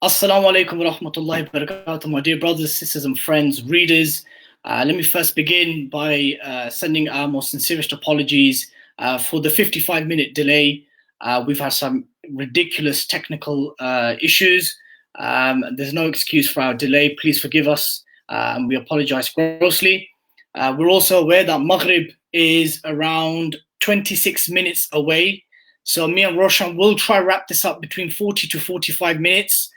Assalamu alaikum wa rahmatullahi wa barakatuh, my dear brothers, sisters, and friends, readers. Let me first begin by sending our most sincerest apologies for the 55-minute delay. We've had some ridiculous technical issues. There's no excuse for our delay. Please forgive us, and we apologize grossly. We're also aware that Maghrib is around 26 minutes away. So me and Roshan will try to wrap this up between 40 to 45 minutes.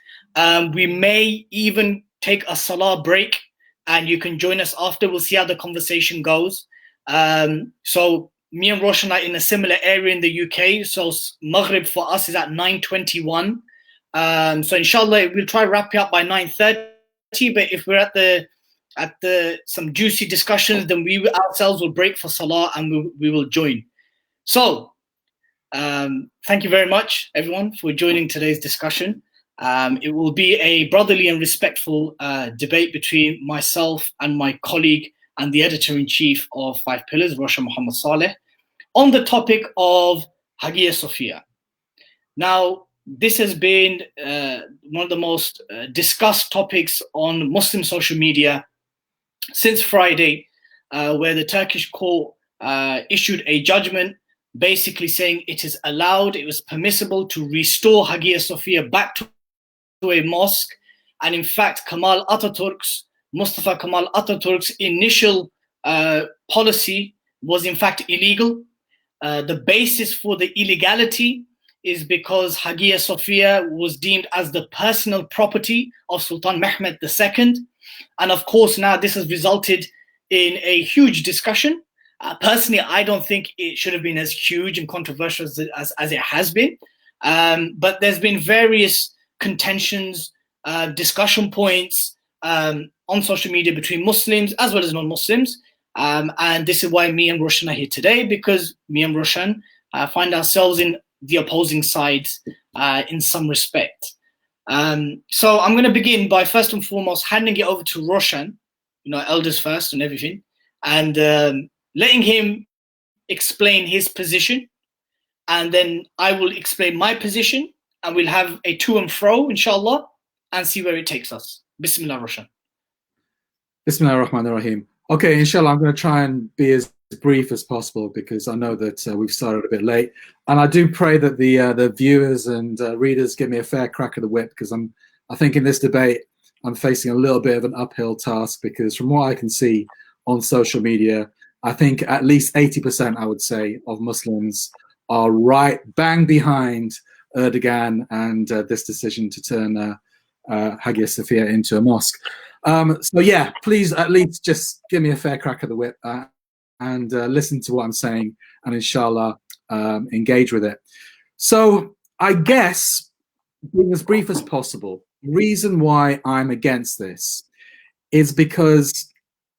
We may even take a salah break and you can join us after. We'll see how the conversation goes. So me and Roshan are in a similar area in the UK. So Maghrib for us is at 9:21. So inshallah, we'll try to wrap it up by 9:30. But if we're at some juicy discussions, then we ourselves will break for salah and we will join. So thank you very much, everyone, for joining today's discussion. It will be a brotherly and respectful debate between myself and my colleague and the editor-in-chief of Five Pillars, Roshan Muhammad Salih, on the topic of Hagia Sophia. Now, this has been one of the most discussed topics on Muslim social media since Friday, where the Turkish court issued a judgment basically saying it is allowed, it was permissible to restore Hagia Sophia back to a mosque. And in fact, Mustafa Kemal Atatürk's initial policy was in fact illegal. The basis for the illegality is because Hagia Sophia was deemed as the personal property of Sultan Mehmed II. And of course, now this has resulted in a huge discussion. Personally, I don't think it should have been as huge and controversial as it has been. But there's been various contentions, discussion points on social media between Muslims as well as non-Muslims. And this is why me and Roshan are here today, because me and Roshan find ourselves in the opposing sides in some respect. So I'm going to begin by first and foremost handing it over to Roshan, elders first and everything, and letting him explain his position, and then I will explain my position, and we'll have a to and fro, inshallah, and see where it takes us. Bismillah, Roshan. Bismillah ar-Rahman ar-Rahim. Okay, inshallah, I'm going to try and be as brief as possible because I know that we've started a bit late. And I do pray that the viewers and readers give me a fair crack of the whip, because I think in this debate, I'm facing a little bit of an uphill task, because from what I can see on social media, I think at least 80%, I would say, of Muslims are right bang behind Erdogan and this decision to turn Hagia Sophia into a mosque. So yeah, please at least just give me a fair crack of the whip and listen to what I'm saying, and inshallah engage with it. So I guess, being as brief as possible, the reason why I'm against this is because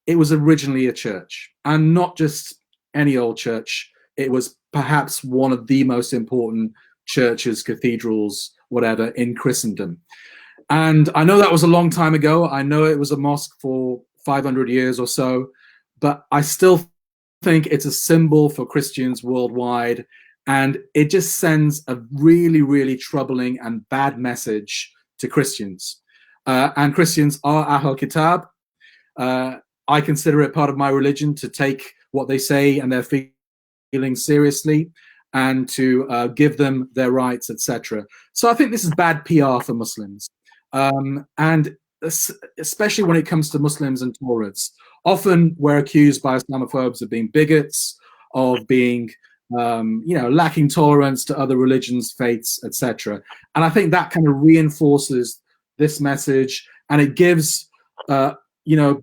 it was originally a church, and not just any old church. It was perhaps one of the most important churches, cathedrals, whatever, in Christendom. And I know that was a long time ago. I know it was a mosque for 500 years or so, but I still think it's a symbol for Christians worldwide. And it just sends a really, really troubling and bad message to Christians. And Christians are Ahl Kitab. I consider it part of my religion to take what they say and their feelings seriously, and to give them their rights, etc. So I think this is bad PR for Muslims. And especially when it comes to Muslims and tolerance. Often we're accused by Islamophobes of being bigots, of being, lacking tolerance to other religions, faiths, etc. And I think that kind of reinforces this message, and it gives,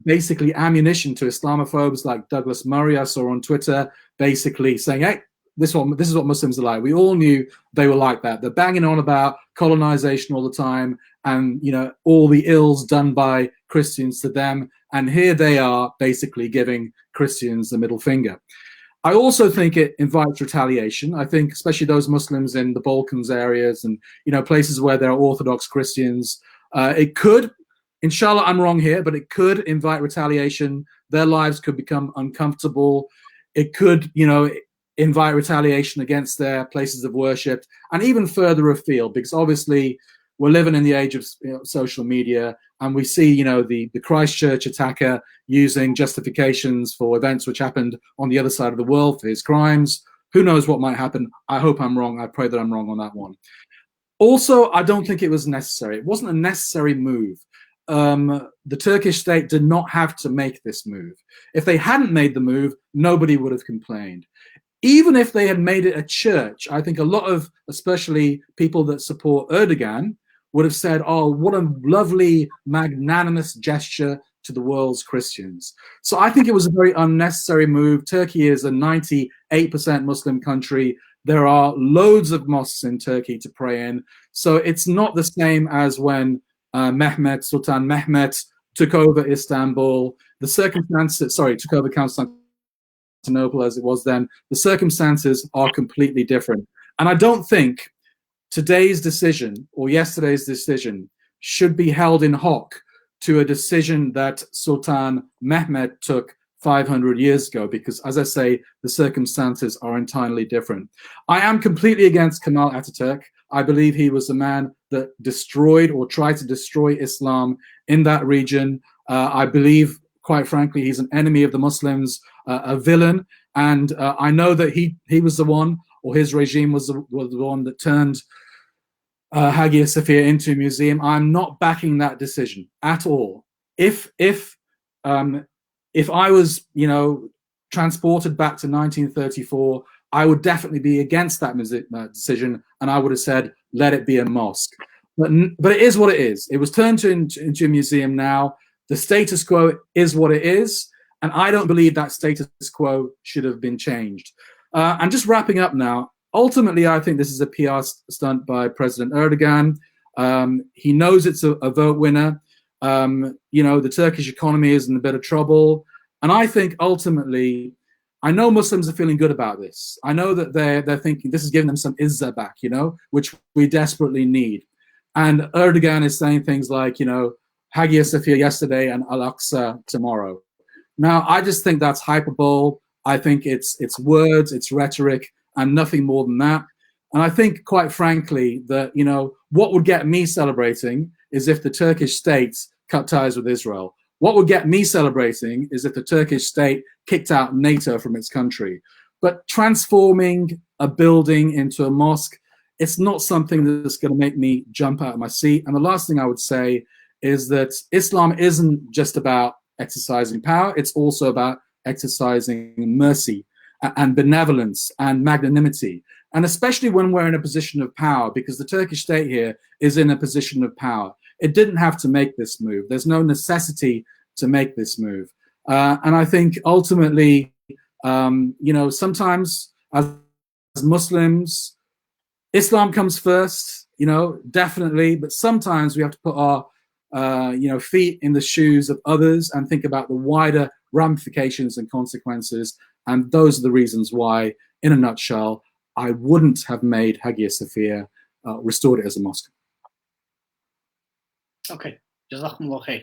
basically ammunition to Islamophobes like Douglas Murray, I saw on Twitter, basically saying, hey, this is what Muslims are like. We all knew they were like that. They're banging on about colonization all the time, and all the ills done by Christians to them. And here they are basically giving Christians the middle finger. I also think it invites retaliation. I think especially those Muslims in the Balkans areas and places where there are Orthodox Christians, it could, inshallah I'm wrong here, but it could invite retaliation. Their lives could become uncomfortable. It could, invite retaliation against their places of worship, and even further afield, because obviously we're living in the age of social media, and we see, the Christchurch attacker using justifications for events which happened on the other side of the world for his crimes. Who knows what might happen? I hope I'm wrong. I pray that I'm wrong on that one. Also, I don't think it was necessary. It wasn't a necessary move. The Turkish state did not have to make this move. If they hadn't made the move, nobody would have complained. Even if they had made it a church, I think a lot of, especially people that support Erdogan, would have said, oh, what a lovely, magnanimous gesture to the world's Christians. So I think it was a very unnecessary move. Turkey is a 98% Muslim country. There are loads of mosques in Turkey to pray in. So it's not the same as when Sultan Mehmed took over Istanbul. Took over Constantinople as it was then. The circumstances are completely different. And I don't think today's decision or yesterday's decision should be held in hock to a decision that Sultan Mehmed took 500 years ago, because, as I say, the circumstances are entirely different. I am completely against Kemal Ataturk. I believe he was the man that destroyed or tried to destroy Islam in that region. I believe, quite frankly, he's an enemy of the Muslims, a villain. And I know that he was the one, or his regime was the one that turned Hagia Sophia into a museum. I'm not backing that decision at all. If I was, transported back to 1934, I would definitely be against that decision, and I would have said, let it be a mosque. But it is what it is. It was turned into a museum now. The status quo is what it is, and I don't believe that status quo should have been changed. And just wrapping up now, ultimately, I think this is a PR stunt by President Erdogan. He knows it's a vote winner. The Turkish economy is in a bit of trouble. And I think ultimately, I know Muslims are feeling good about this. I know that they're thinking this is giving them some izzah back, which we desperately need. And Erdogan is saying things like, Hagia Sophia yesterday and Al-Aqsa tomorrow. Now, I just think that's hyperbole. I think it's words, it's rhetoric, and nothing more than that. And I think, quite frankly, that, what would get me celebrating is if the Turkish state cut ties with Israel. What would get me celebrating is if the Turkish state kicked out NATO from its country. But transforming a building into a mosque, it's not something that's going to make me jump out of my seat. And the last thing I would say is that Islam isn't just about exercising power, it's also about exercising mercy and benevolence and magnanimity. And especially when we're in a position of power, because the Turkish state here is in a position of power. It didn't have to make this move. There's no necessity to make this move. And I think ultimately, sometimes as Muslims, Islam comes first, definitely, but sometimes we have to put our feet in the shoes of others and think about the wider ramifications and consequences. And those are the reasons why, in a nutshell, I wouldn't have made Hagia Sophia, restored it as a mosque. Okay, Jazakumullah khair.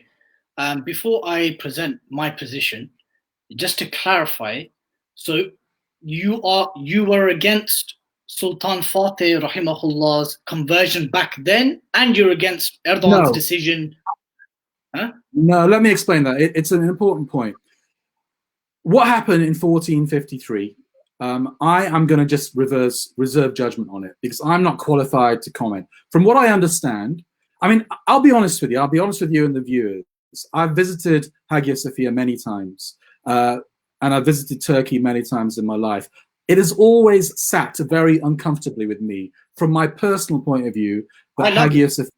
Before I present my position, just to clarify, so you were against Sultan Fatih rahimahullah's conversion back then, and you're against Erdogan's decision. Huh? No, let me explain that. It's an important point. What happened in 1453? I am going to just reserve judgment on it because I'm not qualified to comment. From what I understand, I'll be honest with you. I'll be honest with you and the viewers. I've visited Hagia Sophia many times, and I've visited Turkey many times in my life. It has always sat very uncomfortably with me, from my personal point of view, that Hagia Sophia,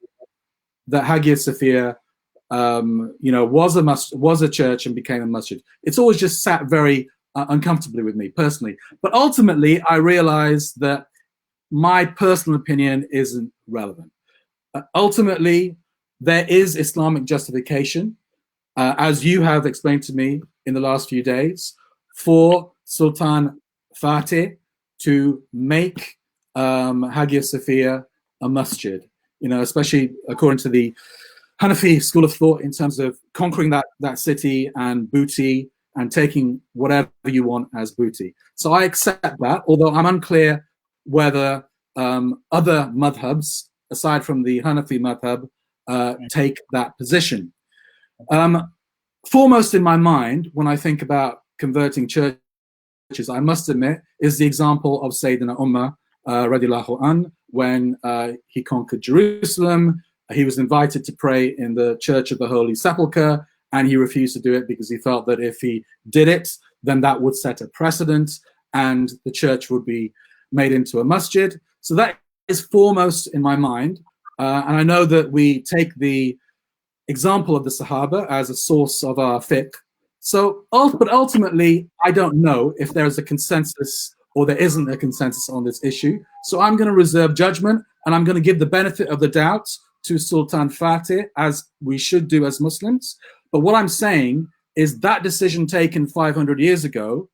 was a church and became a masjid. It's always just sat very uncomfortably with me personally. But ultimately, I realized that my personal opinion isn't relevant. Ultimately, there is Islamic justification, as you have explained to me in the last few days, for Sultan Fatih to make Hagia Sophia a masjid, especially according to the Hanafi school of thought, in terms of conquering that city and booty and taking whatever you want as booty. So I accept that, although I'm unclear whether other madhabs aside from the Hanafi madhab, take that position. Foremost in my mind, when I think about converting churches, I must admit, is the example of Sayyidina Umar radiallahu an, when he conquered Jerusalem. He was invited to pray in the Church of the Holy Sepulchre, and he refused to do it because he felt that if he did it, then that would set a precedent and the church would be made into a masjid. So that is foremost in my mind. And I know that we take the example of the Sahaba as a source of our fiqh. So, but ultimately, I don't know if there is a consensus or there isn't a consensus on this issue. So I'm going to reserve judgment, and I'm going to give the benefit of the doubt to Sultan Fatih, as we should do as Muslims. But what I'm saying is that decision taken 500 years ago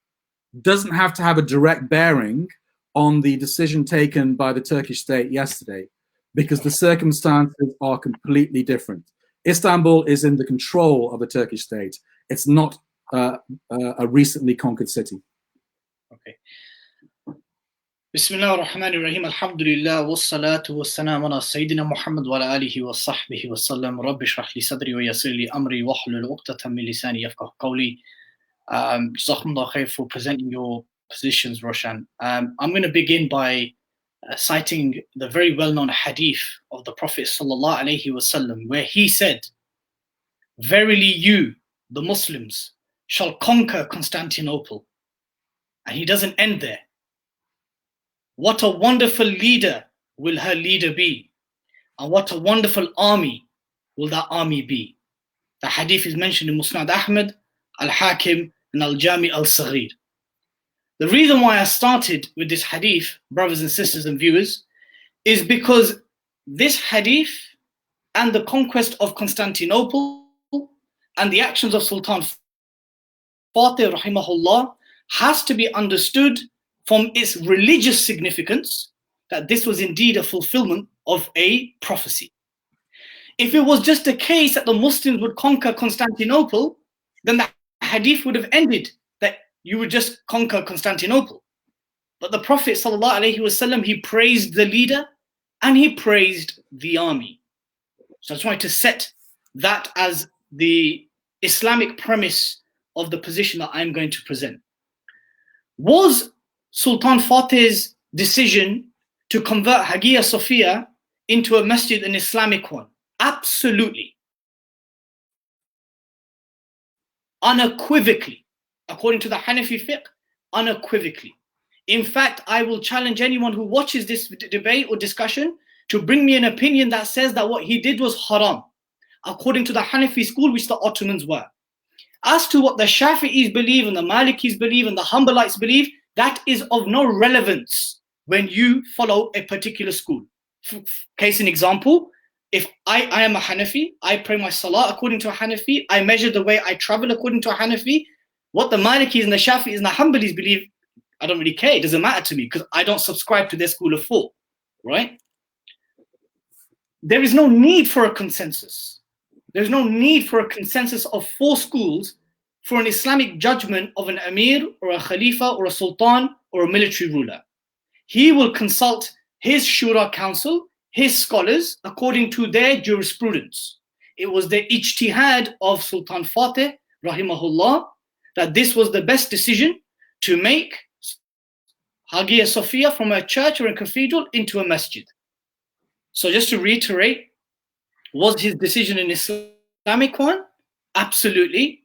doesn't have to have a direct bearing on the decision taken by the Turkish state yesterday, because the circumstances are completely different. Istanbul is in the control of the Turkish state. It's not a recently conquered city. Okay. Bismillah ar-Rahman ar-Rahim. Alhamdulillah wassalatu wassalam ala Sayyidina Muhammad wa ala alihi wa sahbihi wa sallam. Rabbi shrah li sadri wa yassir li amri wa hlul 'uqdatan min lisani yafqahu qawli. Jazakumullah khair for presenting your positions, Roshan. I'm going to begin by citing the very well-known hadith of the Prophet sallallahu alaihi wasallam, where he said, "Verily you, the Muslims, shall conquer Constantinople." And he doesn't end there. What a wonderful leader will her leader be, and what a wonderful army will that army be. The hadith is mentioned in Musnad Ahmad, Al-Hakim, and Al-Jami al-Saghir. The reason why I started with this hadith, brothers and sisters and viewers, is because this hadith and the conquest of Constantinople and the actions of Sultan Fatih rahimahullah has to be understood from its religious significance, that this was indeed a fulfillment of a prophecy. If it was just a case that the Muslims would conquer Constantinople, then the hadith would have ended that you would just conquer Constantinople. But the Prophet ﷺ, he praised the leader and he praised the army. So I just wanted to set that as the Islamic premise of the position that I'm going to present. Was Sultan Fatih's decision to convert Hagia Sophia into a masjid an Islamic one? Absolutely. Unequivocally. According to the Hanafi fiqh, unequivocally. In fact, I will challenge anyone who watches this debate or discussion to bring me an opinion that says that what he did was haram, according to the Hanafi school, which the Ottomans were. As to what the Shafi'is believe and the Malikis believe and the Hanbalites believe, that is of no relevance when you follow a particular school. Case in example, if I am a Hanafi, I pray my salah according to a Hanafi, I measure the way I travel according to a Hanafi. What the Malikis and the Shafi'is and the Hanbalis believe, I don't really care. It doesn't matter to me because I don't subscribe to their school of thought, right? There is no need for a consensus. There's no need for a consensus of four schools for an Islamic judgment of an Amir or a Khalifa or a Sultan or a military ruler. He will consult his Shura council, his scholars, according to their jurisprudence. It was the ijtihad of Sultan Fatih, rahimahullah, that this was the best decision to make Hagia Sophia from a church or a cathedral into a masjid. So just to reiterate, was his decision an Islamic one? Absolutely.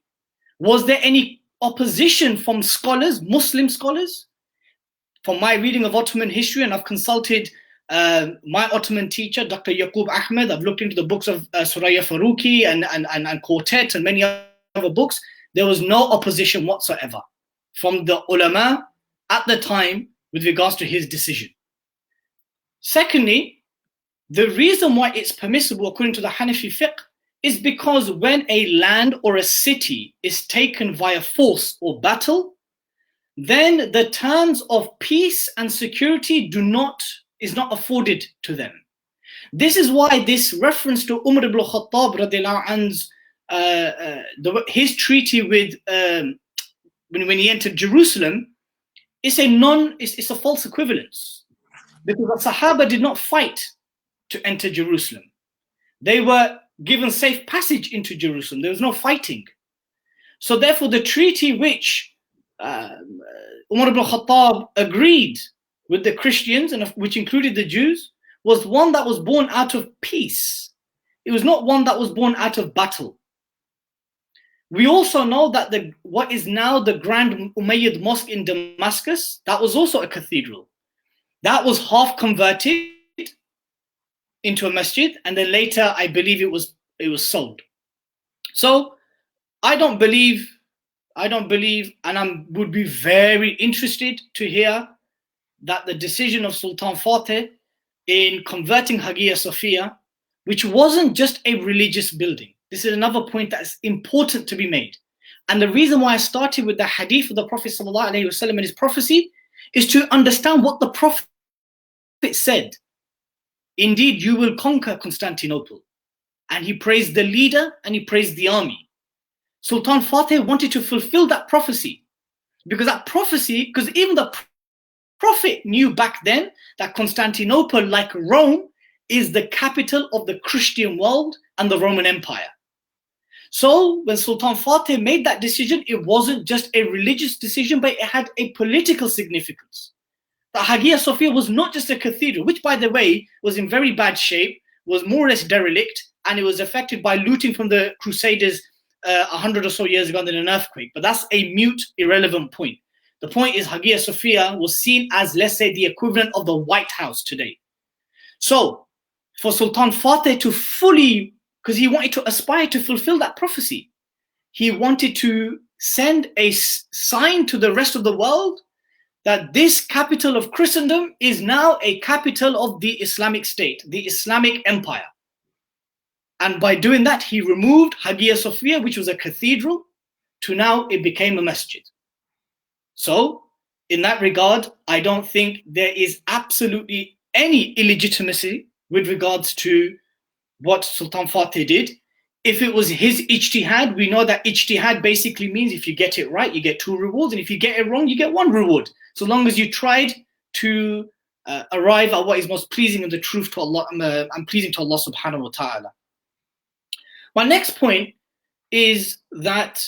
Was there any opposition from scholars, Muslim scholars? From my reading of Ottoman history, and I've consulted my Ottoman teacher, Dr. Yaqub Ahmed, I've looked into the books of Suraya Faruqi and Quartet and many other books, there was no opposition whatsoever from the ulama at the time with regards to his decision. Secondly, the reason why it's permissible according to the Hanafi fiqh is because when a land or a city is taken via force or battle, then the terms of peace and security is not afforded to them. This is why this reference to Umar ibn Khattab radiallahu anhu's his treaty with when he entered Jerusalem, it's a false equivalence, because the Sahaba did not fight to enter Jerusalem. They were given safe passage into Jerusalem. There was no fighting. So therefore, the treaty which Umar ibn Khattab agreed with the Christians, and which included the Jews, was one that was born out of peace. It was not one that was born out of battle. We also know that what is now the Grand Umayyad Mosque in Damascus, that was also a cathedral. That was half converted into a masjid, and then later I believe it was sold. So I don't believe, and I would be very interested to hear that the decision of Sultan Fateh in converting Hagia Sophia, which wasn't just a religious building. This is another point that is important to be made. And the reason why I started with the hadith of the Prophet ﷺ and his prophecy is to understand what the Prophet said. Indeed, you will conquer Constantinople. And he praised the leader and he praised the army. Sultan Fateh wanted to fulfill that prophecy, because even the Prophet knew back then that Constantinople, like Rome, is the capital of the Christian world and the Roman Empire. So when Sultan Fateh made that decision, it wasn't just a religious decision, but it had a political significance. The Hagia Sophia was not just a cathedral, which, by the way, was in very bad shape, was more or less derelict, and it was affected by looting from the Crusaders 100 or so years ago, and then an earthquake. But that's a mute, irrelevant point. The point is Hagia Sophia was seen as, let's say, the equivalent of the White House today. So for Sultan Fateh to fully, because he wanted to aspire to fulfill that prophecy, he wanted to send a sign to the rest of the world that this capital of Christendom is now a capital of the Islamic State, the Islamic Empire. And by doing that, he removed Hagia Sophia, which was a cathedral, to now it became a masjid. So in that regard, I don't think there is absolutely any illegitimacy with regards to what Sultan Fateh did. If it was his ijtihad, we know that ijtihad basically means if you get it right, you get 2 rewards, and if you get it wrong, you get 1 reward. So long as you tried to arrive at what is most pleasing and the truth to Allah and pleasing to Allah subhanahu wa ta'ala. My next point is that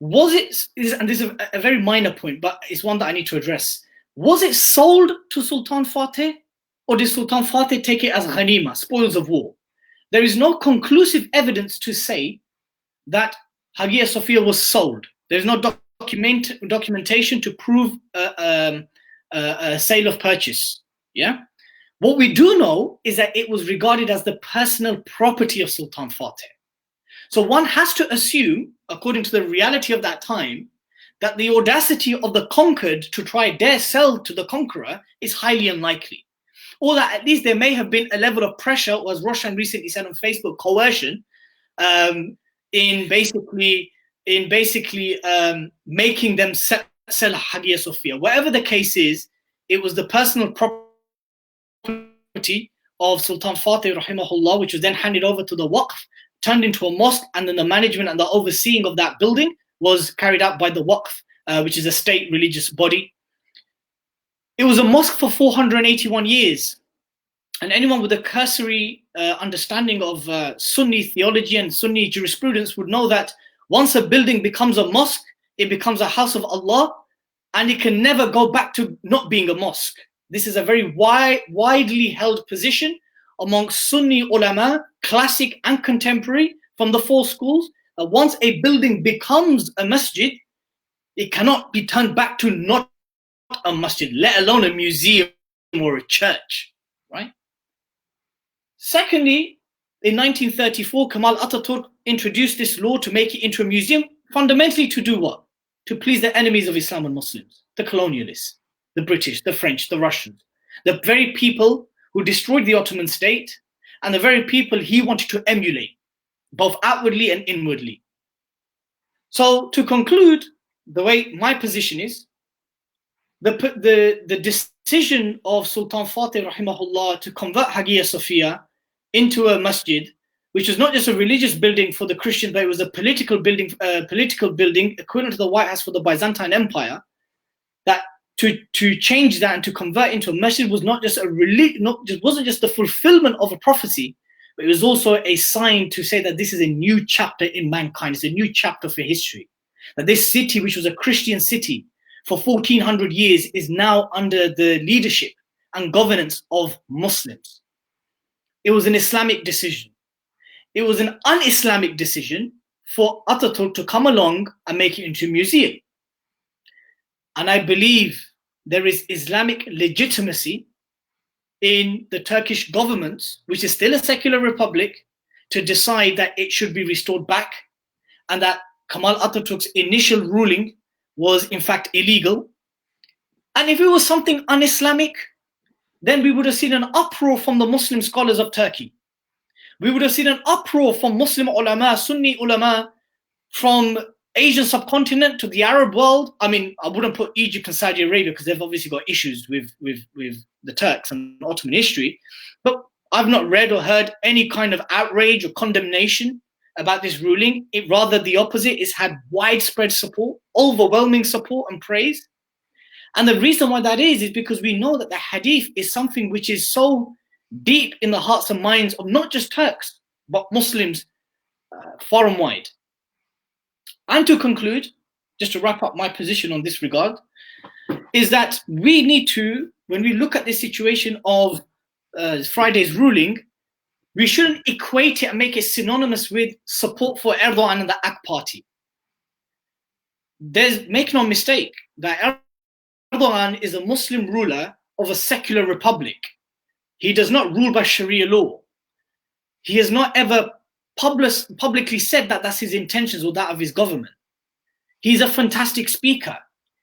and this is a very minor point, but it's one that I need to address. Was it sold to Sultan Fateh, or did Sultan Fateh take it as ghanima, spoils of war? There is no conclusive evidence to say that Hagia Sophia was sold. There's no documentation to prove a sale of purchase. Yeah. What we do know is that it was regarded as the personal property of Sultan Fateh. So one has to assume, according to the reality of that time, that the audacity of the conquered to try dare sell to the conqueror is highly unlikely. Or that at least there may have been a level of pressure, or as Roshan recently said on Facebook, coercion, in basically making them sell Hagia Sophia. Whatever the case is, it was the personal property of Sultan Fateh rahimahullah, which was then handed over to the Waqf, turned into a mosque, and then the management and the overseeing of that building was carried out by the Waqf, which is a state religious body. It was a mosque for 481 years. And anyone with a cursory understanding of Sunni theology and Sunni jurisprudence would know that once a building becomes a mosque, it becomes a house of Allah, and it can never go back to not being a mosque. This is a very widely held position amongst Sunni ulama, classic and contemporary, from the 4 schools, that once a building becomes a masjid, it cannot be turned back to not a masjid, let alone a museum or a church, right? Secondly, in 1934, Kemal Ataturk introduced this law to make it into a museum, fundamentally to do what? To please the enemies of Islam and Muslims, the colonialists, the British, the French, the Russians, the very people who destroyed the Ottoman state, and the very people he wanted to emulate, both outwardly and inwardly. So to conclude, the way my position is, the decision of Sultan Fateh rahimahullah to convert Hagia Sophia into a masjid, which was not just a religious building for the Christians, but it was a political building equivalent to the White House for the Byzantine Empire, that to change that and to convert into a masjid was not just a wasn't just the fulfillment of a prophecy, but it was also a sign to say that this is a new chapter in mankind. It's a new chapter for history. That this city, which was a Christian city for 1400 years, is now under the leadership and governance of Muslims. It was an Islamic decision. It was an un-Islamic decision for Ataturk to come along and make it into a museum. And I believe there is Islamic legitimacy in the Turkish government, which is still a secular republic, to decide that it should be restored back, and that Kemal Atatürk's initial ruling was in fact illegal. And if it was something un-Islamic, then we would have seen an uproar from the Muslim scholars of Turkey. We would have seen an uproar from Muslim ulama, Sunni ulama, from Asian subcontinent to the Arab world. I mean, I wouldn't put Egypt and Saudi Arabia because they've obviously got issues with the Turks and Ottoman history. But I've not read or heard any kind of outrage or condemnation about this ruling. It rather the opposite. It's had widespread support, overwhelming support and praise. And the reason why that is because we know that the hadith is something which is so deep in the hearts and minds of not just Turks, but Muslims far and wide. And to conclude, just to wrap up my position on this regard, is that we need to, when we look at this situation of Friday's ruling, we shouldn't equate it and make it synonymous with support for Erdogan and the AK party. Make no mistake, that Erdogan is a Muslim ruler of a secular republic. He does not rule by Sharia law. He has not ever publicly said that that's his intentions or that of his government. He's a fantastic speaker.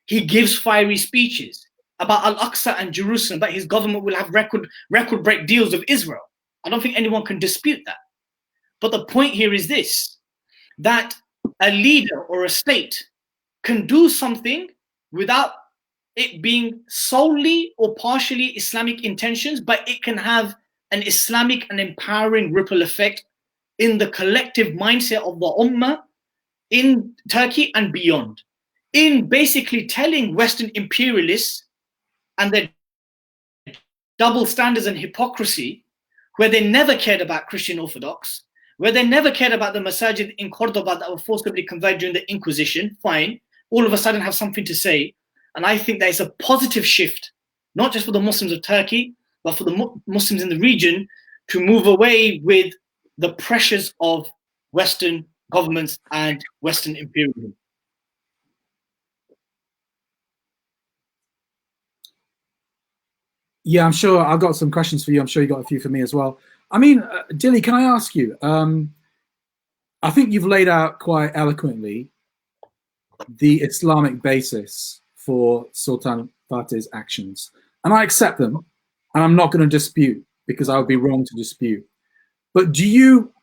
He gives fiery speeches about Al-Aqsa and Jerusalem, but his government will have record break deals with Israel. I don't think anyone can dispute that. But the point here is this, that a leader or a state can do something without it being solely or partially Islamic intentions, but it can have an Islamic and empowering ripple effect in the collective mindset of the Ummah in Turkey and beyond, in basically telling Western imperialists and their double standards and hypocrisy, where they never cared about Christian Orthodox, where they never cared about the masajid in Cordoba that were forcibly converted during the Inquisition, fine, all of a sudden have something to say. And I think that is a positive shift, not just for the Muslims of Turkey, but for the Muslims in the region, to move away with the pressures of Western governments and Western imperialism. Yeah, I'm sure I've got some questions for you. I'm sure you got a few for me as well. I mean, Dilly, can I ask you? I think you've laid out quite eloquently the Islamic basis for Sultan Fatih's actions, and I accept them, and I'm not going to dispute because I would be wrong to dispute. But do you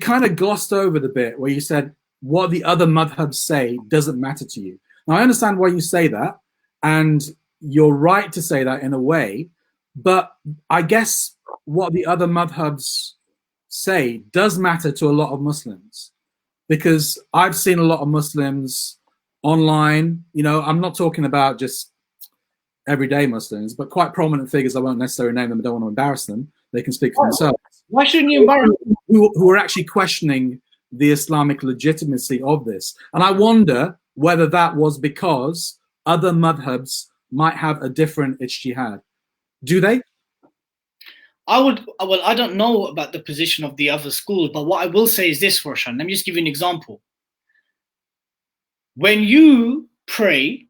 kind of glossed over the bit where you said what the other madhabs say doesn't matter to you. Now I understand why you say that, and you're right to say that in a way, but I guess what the other madhabs say does matter to a lot of Muslims, because I've seen a lot of Muslims online, you know, I'm not talking about just everyday Muslims, but quite prominent figures. I won't necessarily name them, I don't want to embarrass them. They can speak for themselves. Why shouldn't you embarrass them? Who are actually questioning the Islamic legitimacy of this. And I wonder whether that was because other madhabs might have a different ijtihad. Do they? I don't know about the position of the other schools, but what I will say is this, Roshan. Let me just give you an example. When you pray,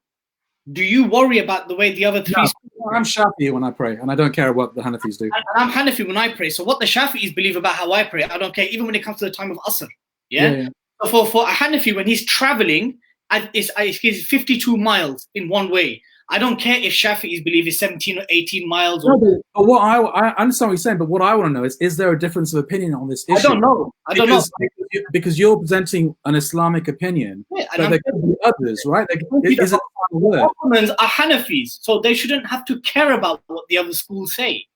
do you worry about the way the other three? No, I'm Shafi'i when I pray, and I don't care what the Hanafis do. And I'm Hanafi when I pray. So what the Shafi'is believe about how I pray, I don't care, even when it comes to the time of Asr. Yeah. So for a Hanafi, when he's traveling, it's 52 miles in one way. I don't care if Shafi'is believe it's 17 or 18 miles. Or... No, but what I understand what you're saying, but what I want to know is there a difference of opinion on this issue? I don't know. Because you're presenting an Islamic opinion, but there could be others, right? Ottomans are Hanafis, so they shouldn't have to care about what the other schools say.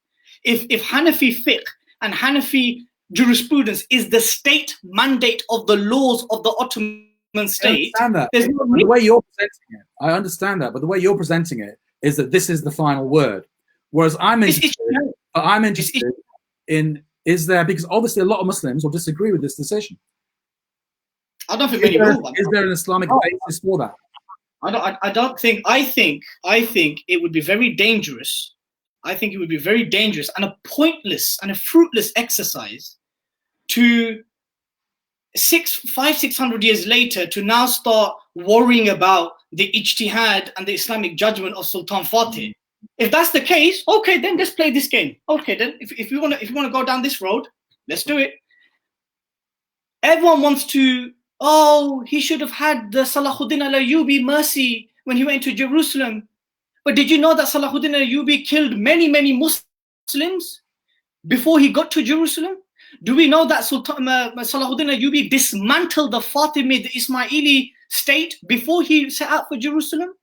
If Hanafi fiqh and Hanafi jurisprudence is the state mandate of the laws of the Ottoman state, I understand that. The way you're presenting it, I understand that, but the way you're presenting it is that this is the final word. Whereas I'm interested in, is there, because obviously a lot of Muslims will disagree with this decision. I don't think many will. Is there an Islamic basis for that? I don't think. I think it would be very dangerous. I think it would be very dangerous and a pointless and a fruitless exercise to 600 years later to now start worrying about the ijtihad and the Islamic judgment of Sultan Fatih. If that's the case, okay, then let's play this game. Okay, then if you want to go down this road, let's do it. Everyone wants to. Oh, he should have had the Salahuddin al-Ayyubi mercy when he went to Jerusalem. But did you know that Salahuddin al-Ayyubi killed many Muslims before he got to Jerusalem? Do we know that Salahuddin al-Ayyubi dismantled the Fatimid, the Ismaili state before he set out for Jerusalem?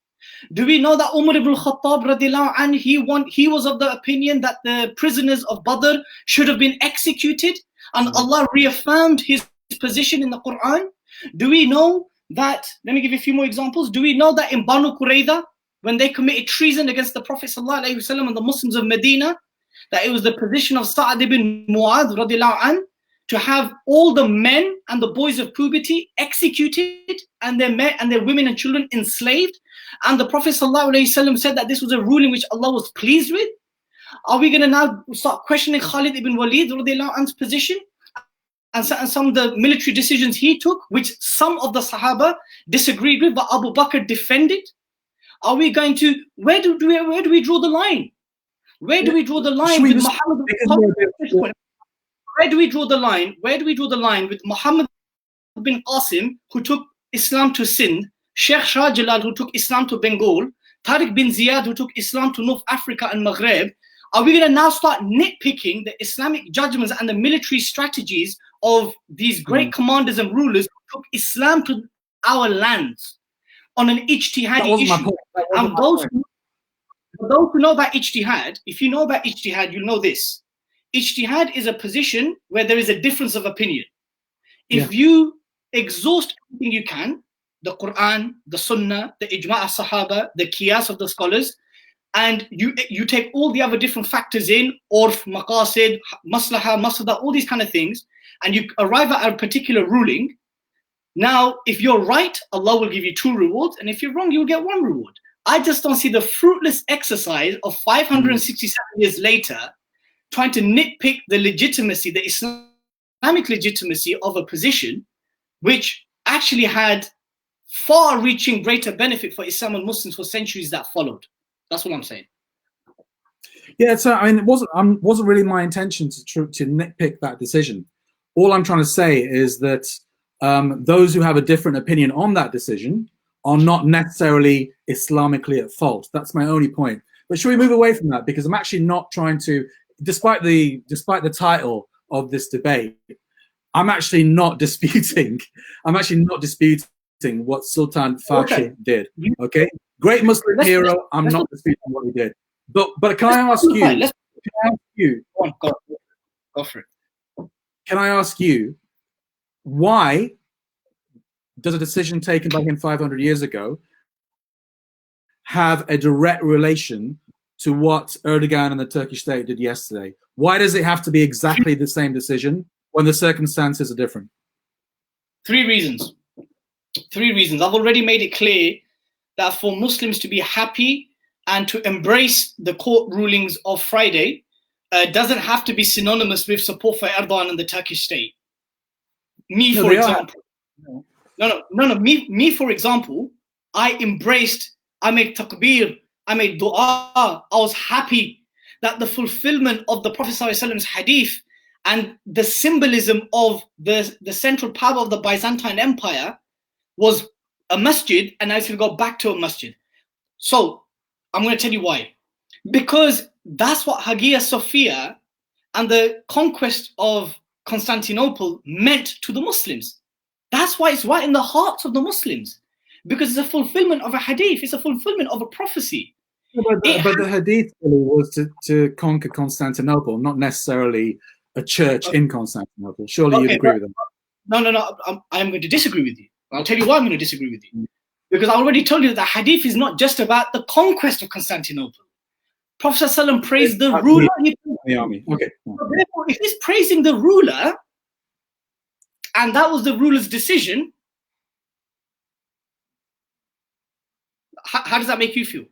Do we know that Umar ibn al-Khattab radiallahu anhu, he was of the opinion that the prisoners of Badr should have been executed, and Allah reaffirmed his position in the Quran? Do we know that, let me give you a few more examples. Do we know that in Banu Qurayza, when they committed treason against the Prophet ﷺ and the Muslims of Medina, that it was the position of Sa'ad ibn Mu'adh radiallahu anh to have all the men and the boys of puberty executed and their men and their women and children enslaved? And the Prophet ﷺ said that this was a ruling which Allah was pleased with? Are we going to now start questioning Khalid ibn Walid radiallahu anh's position? And some of the military decisions he took, which some of the Sahaba disagreed with, but Abu Bakr defended? Are we going to, where do we draw the line? Where do we draw the line with Muhammad? Where do we draw the line? Where do we draw the line with Muhammad bin Qasim, who took Islam to Sindh, Sheikh Shah Jalal, who took Islam to Bengal, Tariq bin Ziyad, who took Islam to North Africa and Maghreb? Are we going to now start nitpicking the Islamic judgments and the military strategies of these great commanders and rulers who took Islam to our lands on an ijtihadi issue? And those who know about ijtihad, if you know about ijtihad, you'll know this. Ijtihad is a position where there is a difference of opinion. If you exhaust everything you can, the Quran, the Sunnah, the Ijma' al-Sahaba, the Qiyas of the scholars, and you take all the other different factors in, Urf, Maqasid, Maslaha, Masada, all these kind of things, and you arrive at a particular ruling. Now, if you're right, Allah will give you 2 rewards, and if you're wrong, you'll get 1 reward. I just don't see the fruitless exercise of 567 years later trying to nitpick the legitimacy, the Islamic legitimacy of a position which actually had far-reaching greater benefit for Islam and Muslims for centuries that followed. That's what I'm saying. Yeah, so I mean, it wasn't really my intention to nitpick that decision. All I'm trying to say is that those who have a different opinion on that decision are not necessarily Islamically at fault. That's my only point. But should we move away from that? Because I'm actually not trying to, despite the title of this debate, I'm actually not disputing what Sultan Fatih did. Okay, great Muslim hero. I'm not disputing what he did. But can I ask you? Go for it. Can I ask you, why does a decision taken by him 500 years ago have a direct relation to what Erdogan and the Turkish state did yesterday? Why does it have to be exactly the same decision when the circumstances are different? 3 reasons. 3 reasons. I've already made it clear that for Muslims to be happy and to embrace the court rulings of Friday doesn't have to be synonymous with support for Erdogan and the Turkish state. Me, for example, for example, I made takbir, I made dua, I was happy that the fulfillment of the Prophet ﷺ's hadith and the symbolism of the central power of the Byzantine Empire was a masjid, and I should go back to a masjid. So I'm going to tell you why. Because that's what Hagia Sophia and the conquest of Constantinople meant to the Muslims. That's why it's right in the hearts of the Muslims. Because it's a fulfillment of a hadith, it's a fulfillment of a prophecy. But the hadith was to conquer Constantinople, not necessarily a church in Constantinople. Surely you'd agree with them. No. I'm going to disagree with you. I'll tell you why I'm going to disagree with you. Because I already told you that the hadith is not just about the conquest of Constantinople. Prophet ﷺ praised the ruler. The army. Okay. So therefore, if he's praising the ruler, and that was the ruler's decision, how does that make you feel?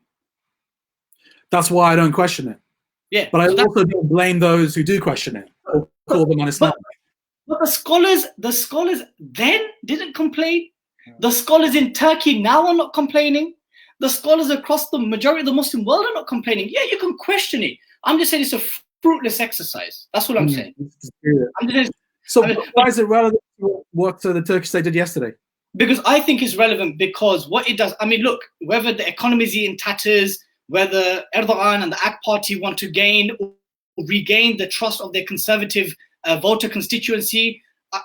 That's why I don't question it. Yeah. But I also don't blame those who do question it or call them un-Islamic. But the scholars then didn't complain. The scholars in Turkey now are not complaining. The scholars across the majority of the Muslim world are not complaining. Yeah, you can question it. I'm just saying it's a fruitless exercise. That's what I'm saying. Why is it relevant to what the Turkish state did yesterday? Because I think it's relevant because what it does, I mean, look, whether the economy is in tatters, whether Erdogan and the AK party want to gain or regain the trust of their conservative voter constituency,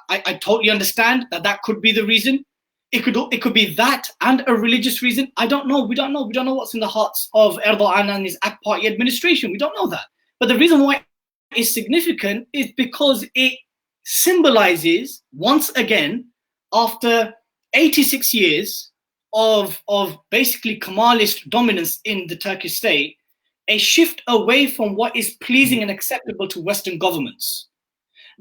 I totally understand that could be the reason. It could be that and a religious reason. I don't know. We don't know what's in the hearts of Erdogan and his AK party administration. We don't know that. But the reason why it's significant is because it symbolizes, once again, after 86 years of basically Kemalist dominance in the Turkish state, a shift away from what is pleasing and acceptable to Western governments.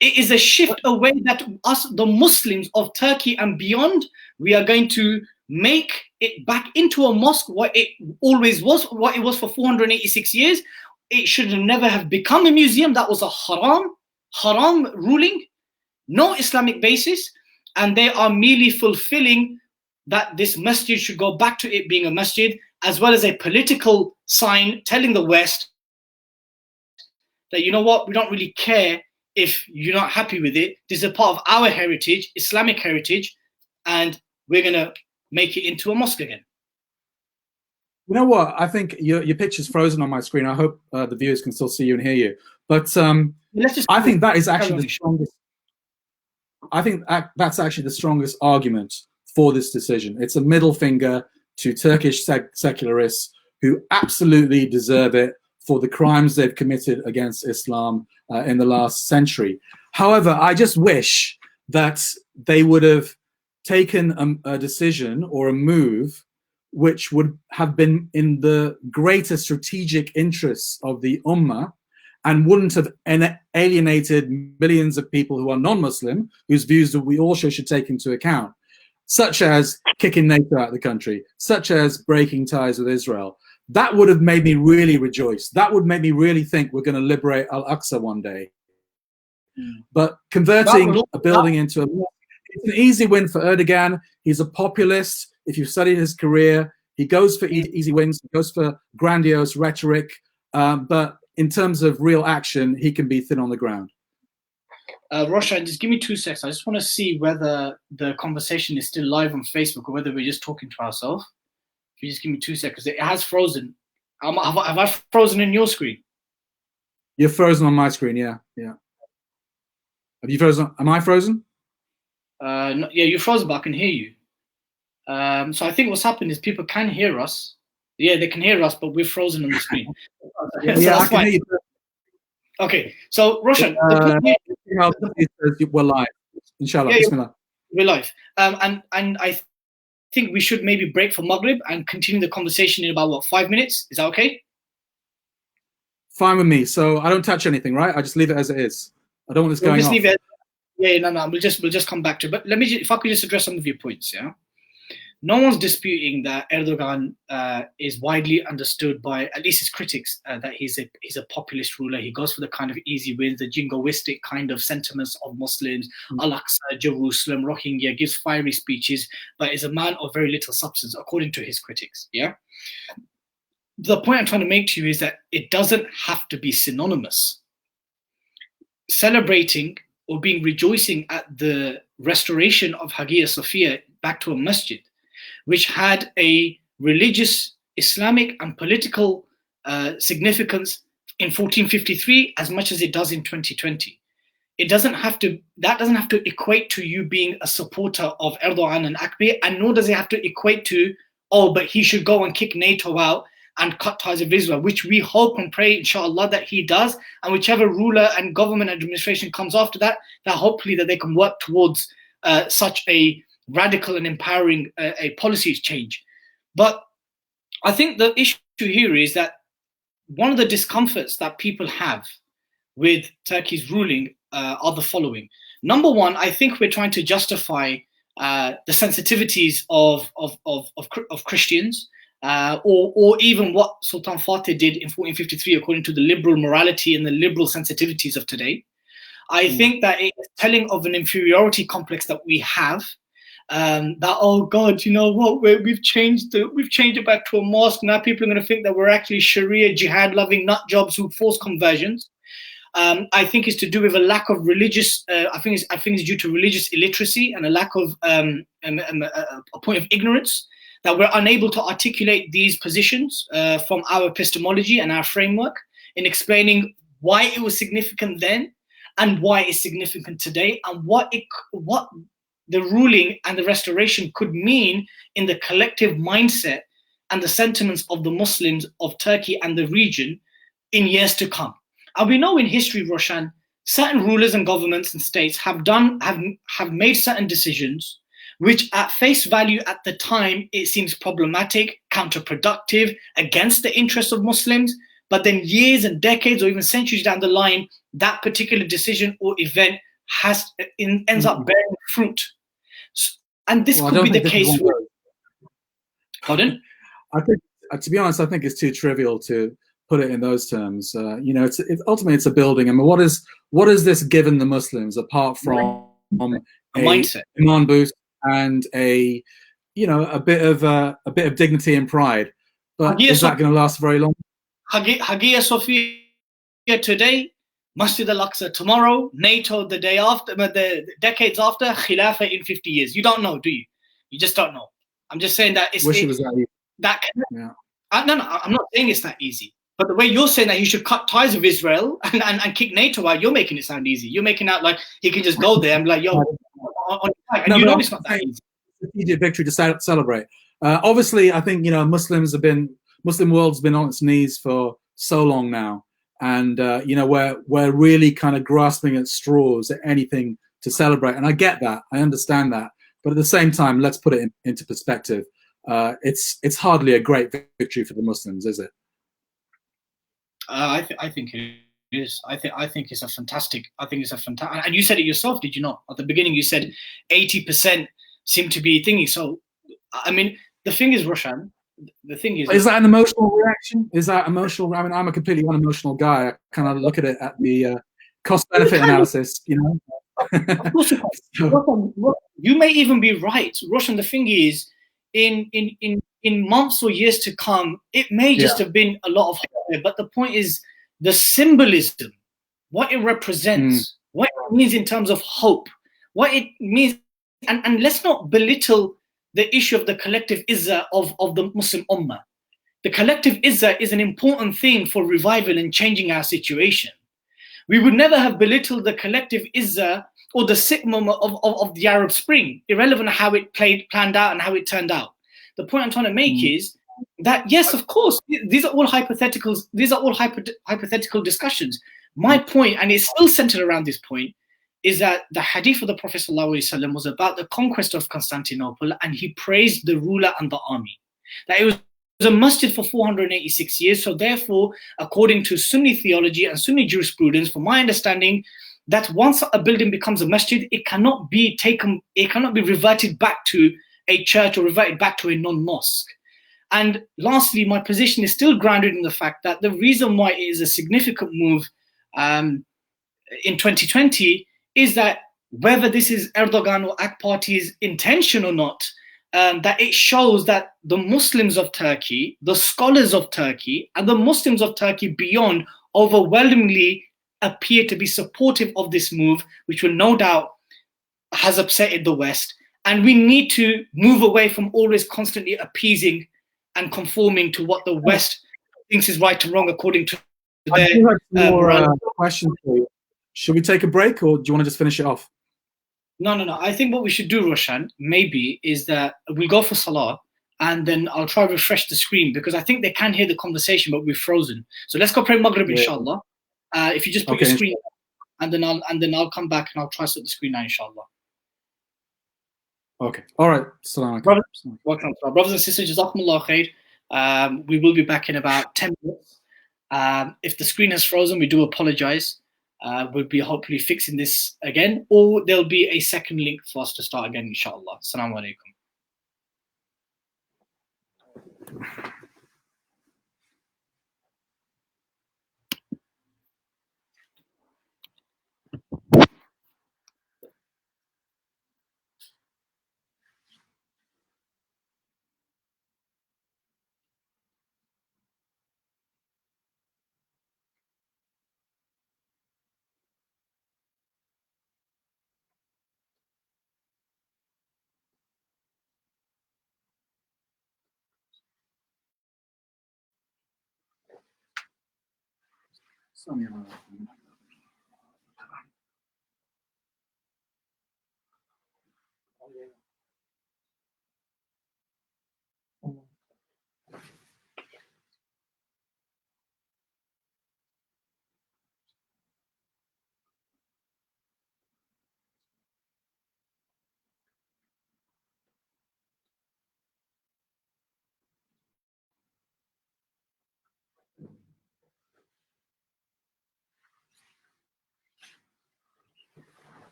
It is a shift away that us, the Muslims of Turkey and beyond, we are going to make it back into a mosque, what it always was, what it was for 486 years. It should never have become a museum. That was a haram ruling, no Islamic basis. And they are merely fulfilling that this masjid should go back to it being a masjid, as well as a political sign telling the West that, you know what, we don't really care if you're not happy with it. This is a part of our heritage, Islamic heritage, and we're going to make it into a mosque again. You know what? I think your picture's frozen on my screen. I hope the viewers can still see you and hear you. But I think that is actually the strongest. I think that's actually the strongest argument for this decision. It's a middle finger to Turkish secularists who absolutely deserve it for the crimes they've committed against Islam in the last century. However, I just wish that they would have taken a decision or a move which would have been in the greater strategic interests of the Ummah and wouldn't have alienated millions of people who are non-Muslim, whose views that we also should take into account, such as kicking NATO out of the country, such as breaking ties with Israel. That would have made me really rejoice. That would make me really think we're going to liberate Al-Aqsa one day. But converting a building into a mosque, it's an easy win for Erdogan. He's a populist. If you study his career, he goes for easy wins, he goes for grandiose rhetoric, but in terms of real action, he can be thin on the ground. Roshan, just give me 2 seconds. I just want to see whether the conversation is still live on Facebook or whether we're just talking to ourselves. If you just give me 2 seconds. It has frozen. Have I frozen in your screen? You're frozen on my screen, yeah. Have you frozen? Am I frozen? No, yeah, you're frozen, but I can hear you. So I think what's happened is people can hear us. Yeah, they can hear us, but we're frozen on the screen. Yeah, I can hear you. Okay, so Roshan, we're live. Inshallah, yeah, bismillah. We're live. And I think we should maybe break for Maghrib and continue the conversation in about, 5 minutes? Is that okay? Fine with me. So I don't touch anything, right? I just leave it as it is. I don't want this going on. Leave it. Yeah, no. We'll just come back to it. But let me, if I could just address some of your points, yeah? No one's disputing that Erdogan is widely understood by at least his critics that he's a populist ruler. He goes for the kind of easy wins, the jingoistic kind of sentiments of Muslims, Al-Aqsa, Jerusalem, Rohingya, gives fiery speeches, but is a man of very little substance, according to his critics. Yeah. The point I'm trying to make to you is that it doesn't have to be synonymous. Celebrating or being rejoicing at the restoration of Hagia Sophia back to a masjid, which had a religious, Islamic and political significance in 1453 as much as it does in 2020. That doesn't have to equate to you being a supporter of Erdogan and Akbar, and nor does it have to equate to, oh, but he should go and kick NATO out and cut ties with Israel, which we hope and pray, inshallah, that he does, and whichever ruler and government administration comes after that, that hopefully that they can work towards such a radical and empowering a policy change. But I think the issue here is that one of the discomforts that people have with Turkey's ruling are the following. Number one, I think we're trying to justify the sensitivities of Christians, or even what Sultan Fatih did in 1453, according to the liberal morality and the liberal sensitivities of today. I think that it's telling of an inferiority complex that we have. That, oh God, you know what? We've changed it back to a mosque. Now people are going to think that we're actually Sharia jihad-loving nut jobs who force conversions. I think it's to do with a lack of religious. I think it's due to religious illiteracy and a lack of a point of ignorance that we're unable to articulate these positions from our epistemology and our framework in explaining why it was significant then and why it's significant today, and what the ruling and the restoration could mean in the collective mindset and the sentiments of the Muslims of Turkey and the region in years to come. And we know in history, Roshan, certain rulers and governments and states have made certain decisions which at face value at the time, it seems problematic, counterproductive, against the interests of Muslims. But then years and decades or even centuries down the line, that particular decision or event ends up bearing fruit. And this could be the case. Pardon? I think, to be honest, I think it's too trivial to put it in those terms. Ultimately it's a building. I mean, what is this given the Muslims apart from a mindset, iman boost, and a bit of dignity and pride? But is that going to last very long? Hagia Sophia today, Masjid al-Aqsa tomorrow, NATO the day after, the decades after, Khilafah in 50 years. You don't know, do you? You just don't know. I'm just saying that it was that easy. No, I'm not saying it's that easy. But the way you're saying that he should cut ties with Israel and kick NATO out, you're making it sound easy. You're making out like he can just go there and be like, yo, it's not that easy. Strategic victory to celebrate. Obviously, I think Muslim world's been on its knees for so long now, and we're really kind of grasping at straws at anything to celebrate. And I get that, I understand that, but at the same time, let's put it into perspective. It's hardly a great victory for the Muslims, is it? I think it is. I think it's a fantastic. And you said it yourself, did you not? At the beginning, you said 80% seem to be thinking. So, I mean, the thing is, Roshan. The thing is that an emotional reaction? Is that emotional? I mean, I'm a completely unemotional guy. I kind of look at it at the cost-benefit analysis, Of course, you may even be right, Roshan. The thing is, in months or years to come, it may just have been a lot of hope. But the point is the symbolism, what it represents, what it means in terms of hope, what it means, and let's not belittle the issue of the collective izzah of the Muslim Ummah. The collective izzah is an important thing for revival and changing our situation. We would never have belittled the collective izzah or the sikmum of the Arab Spring, irrelevant how it planned out and how it turned out. The point I'm trying to make is that, yes, of course, these are all hypotheticals. These are all hypothetical discussions. My point, and it's still centered around this point, is that the hadith of the Prophet ﷺ was about the conquest of Constantinople, and he praised the ruler and the army. That it was a masjid for 486 years. So therefore, according to Sunni theology and Sunni jurisprudence, from my understanding, that once a building becomes a masjid, it cannot be reverted back to a church or reverted back to a non-mosque. And lastly, my position is still grounded in the fact that the reason why it is a significant move in 2020 is that whether this is Erdogan or AK Party's intention or not, that it shows that the Muslims of Turkey, the scholars of Turkey, and the Muslims of Turkey beyond overwhelmingly appear to be supportive of this move, which will no doubt has upsetted the West. And we need to move away from always constantly appeasing and conforming to what the West thinks is right and wrong according to their questions for you. Should we take a break, or do you want to just finish it off? No. I think what we should do, Roshan, maybe, is that we'll go for Salah, and then I'll try to refresh the screen, because I think they can hear the conversation, but we're frozen. So let's go pray Maghrib, inshallah. If you just put your screen, and then I'll come back and I'll try to set the screen now, inshallah. Okay. All right. Assalamu alaikum. Brothers, welcome. Brothers and sisters, Jazakumullah khair. We will be back in about 10 minutes. If the screen has frozen, we do apologize. We'll be hopefully fixing this again, or there'll be a second link for us to start again, inshallah. Assalamu alaikum.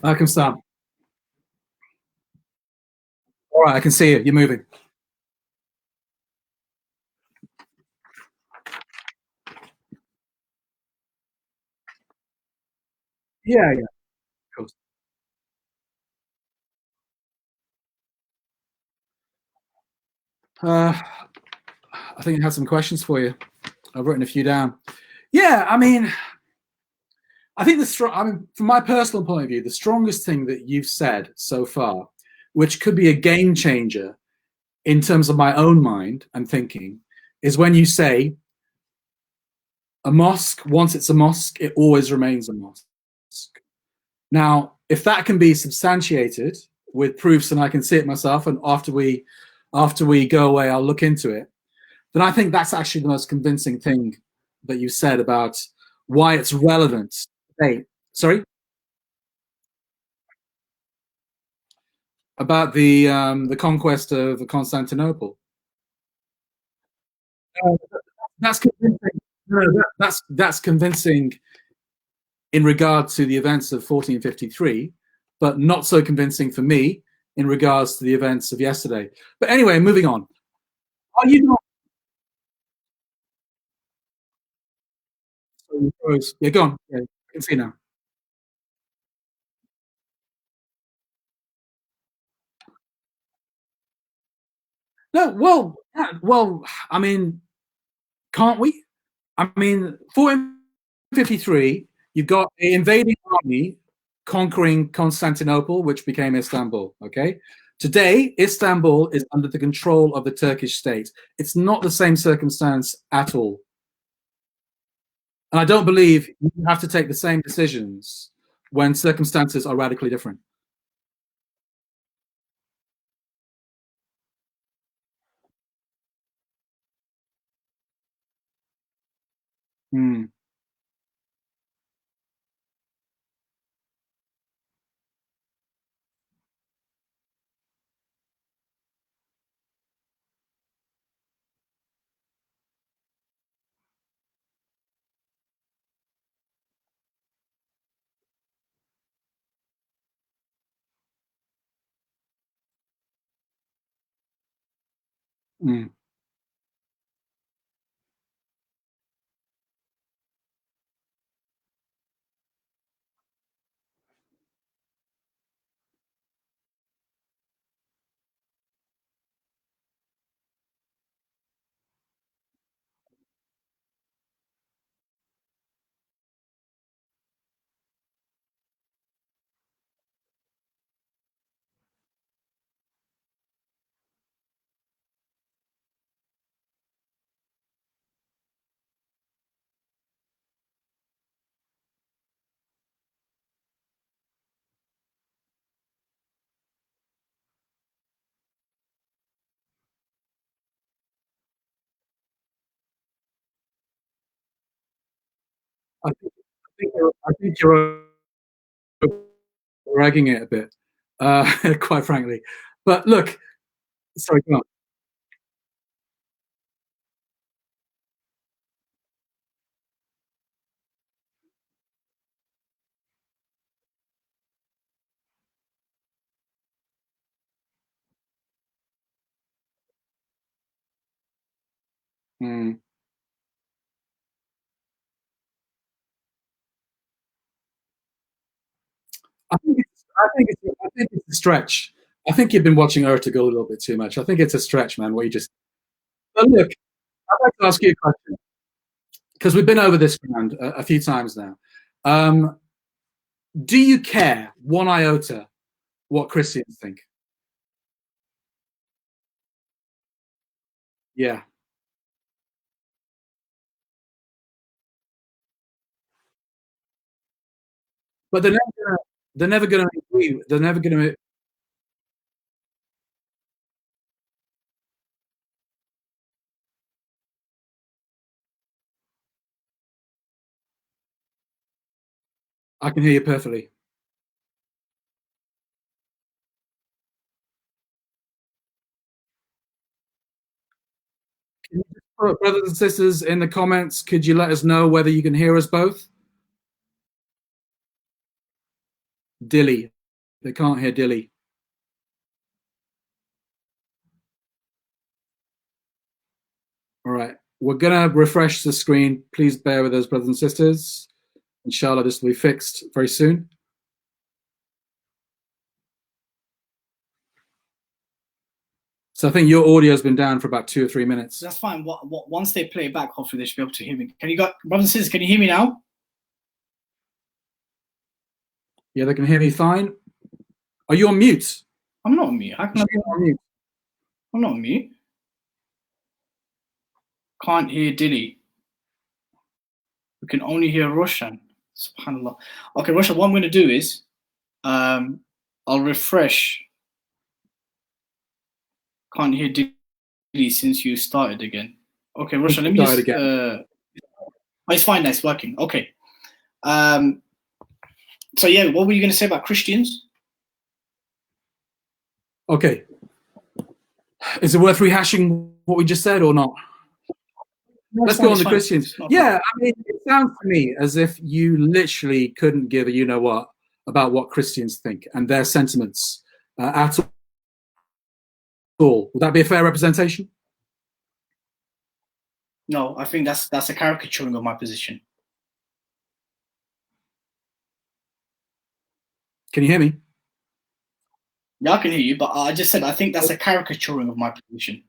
I can start. All right, I can see it. You're moving. Yeah, yeah, of course. Uh, I think I have some questions for you. I've written a few down. Yeah, I mean, I think I mean, from my personal point of view, the strongest thing that you've said so far, which could be a game changer in terms of my own mind and thinking, is when you say a mosque, once it's a mosque, it always remains a mosque. Now, if that can be substantiated with proofs and I can see it myself, and after we go away, I'll look into it, then I think that's actually the most convincing thing that you said about why it's relevant. Hey, sorry, about the conquest of Constantinople. Uh, that's convincing. No, that's convincing in regard to the events of 1453, but not so convincing for me in regards to the events of yesterday. But anyway, moving on. Are you not? Yeah, go on. Yeah, I can see now. No, well, yeah, well, I mean, can't we? I mean, 1453, you've got an invading army conquering Constantinople, which became Istanbul. Okay. Today, Istanbul is under the control of the Turkish state. It's not the same circumstance at all. And I don't believe you have to take the same decisions when circumstances are radically different. Mm, mm. I think you're dragging it a bit, quite frankly. But look, sorry, go on. Mm. I think it's a stretch. I think you've been watching Ertugrul a little bit too much. I think it's a stretch, man. What you just. But look, I'd like to ask you a question because we've been over this ground a few times now. Um, do you care one iota what Christians think? Yeah, but they're never going to agree. They're never going to. I can hear you perfectly. Brothers and sisters in the comments, could you let us know whether you can hear us both? Dilly. They can't hear Dilly. All right. We're going to refresh the screen. Please bear with us, brothers and sisters. Inshallah, this will be fixed very soon. So I think your audio has been down for about 2 or 3 minutes. That's fine. Once they play it back, hopefully they should be able to hear me. Brothers and sisters, can you hear me now? Yeah, they can hear me fine. Are you on mute? I'm not on mute. How can I be on mute? I'm not on mute. Can't hear Dilly. We can only hear Roshan. Subhanallah. Okay, Roshan, what I'm going to do is I'll refresh. Can't hear Dilly since you started again. Okay, Roshan, let me just... oh, it's fine. That's working. Okay. So, yeah, what were you going to say about Christians? Okay. Is it worth rehashing what we just said or not? Let's go on the Christians. Yeah, I mean, it sounds to me as if you literally couldn't give a you-know-what about what Christians think and their sentiments at all. Would that be a fair representation? No, I think that's a caricaturing of my position. Can you hear me? Yeah, I can hear you, but I just said I think that's a caricaturing of my position.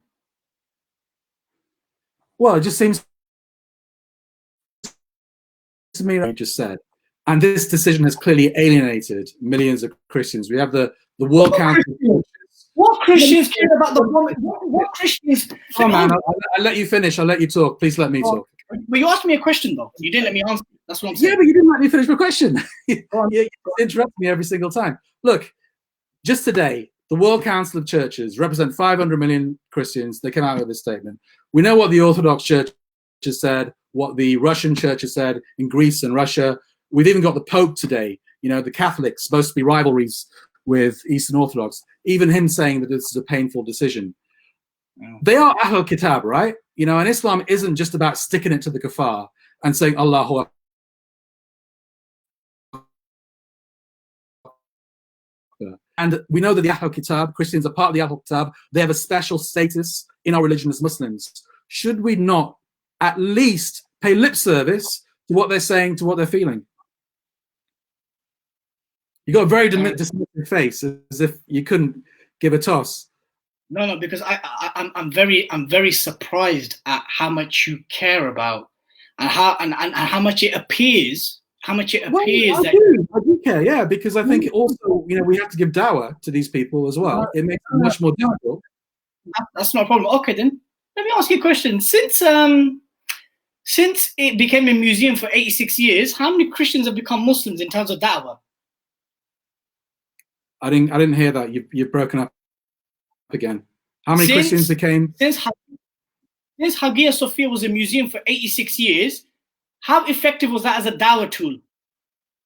Well, it just seems to me like you just said. And this decision has clearly alienated millions of Christians. We have the World Council. What Christians care about the woman? What Christians? Oh man, I'll let you finish. I'll let you talk. Please let me talk. But you asked me a question though. You didn't let me answer. That's what I'm saying. Yeah, but you didn't let me finish my question. You interrupt me every single time. Look, just today, the World Council of Churches represent 500 million Christians. They came out with this statement. We know what the Orthodox Church has said, what the Russian Church has said in Greece and Russia. We've even got the Pope today. You know, the Catholics, supposed to be rivalries with Eastern Orthodox. Even him saying that this is a painful decision. Yeah. They are Ahl Kitab, right? You know, and Islam isn't just about sticking it to the kafar and saying Allahu Akbar. And we know that the Ahl Kitab, Christians are part of the Ahl Kitab. They have a special status in our religion as Muslims. Should we not at least pay lip service to what they're saying, to what they're feeling? You got a very dismissive face, as if you couldn't give a toss. No, because I'm very surprised at how much you care about and how much it appears. How much it appears I do care, yeah, because I think also, you know, we have to give dawah to these people as well. It makes it much more difficult. That's not a problem. Okay, then let me ask you a question. Since it became a museum for 86 years, how many Christians have become Muslims in terms of dawah? I didn't hear that. You've broken up again. How many Christians became? Since Hagia Sophia was a museum for 86 years, how effective was that as a dawah tool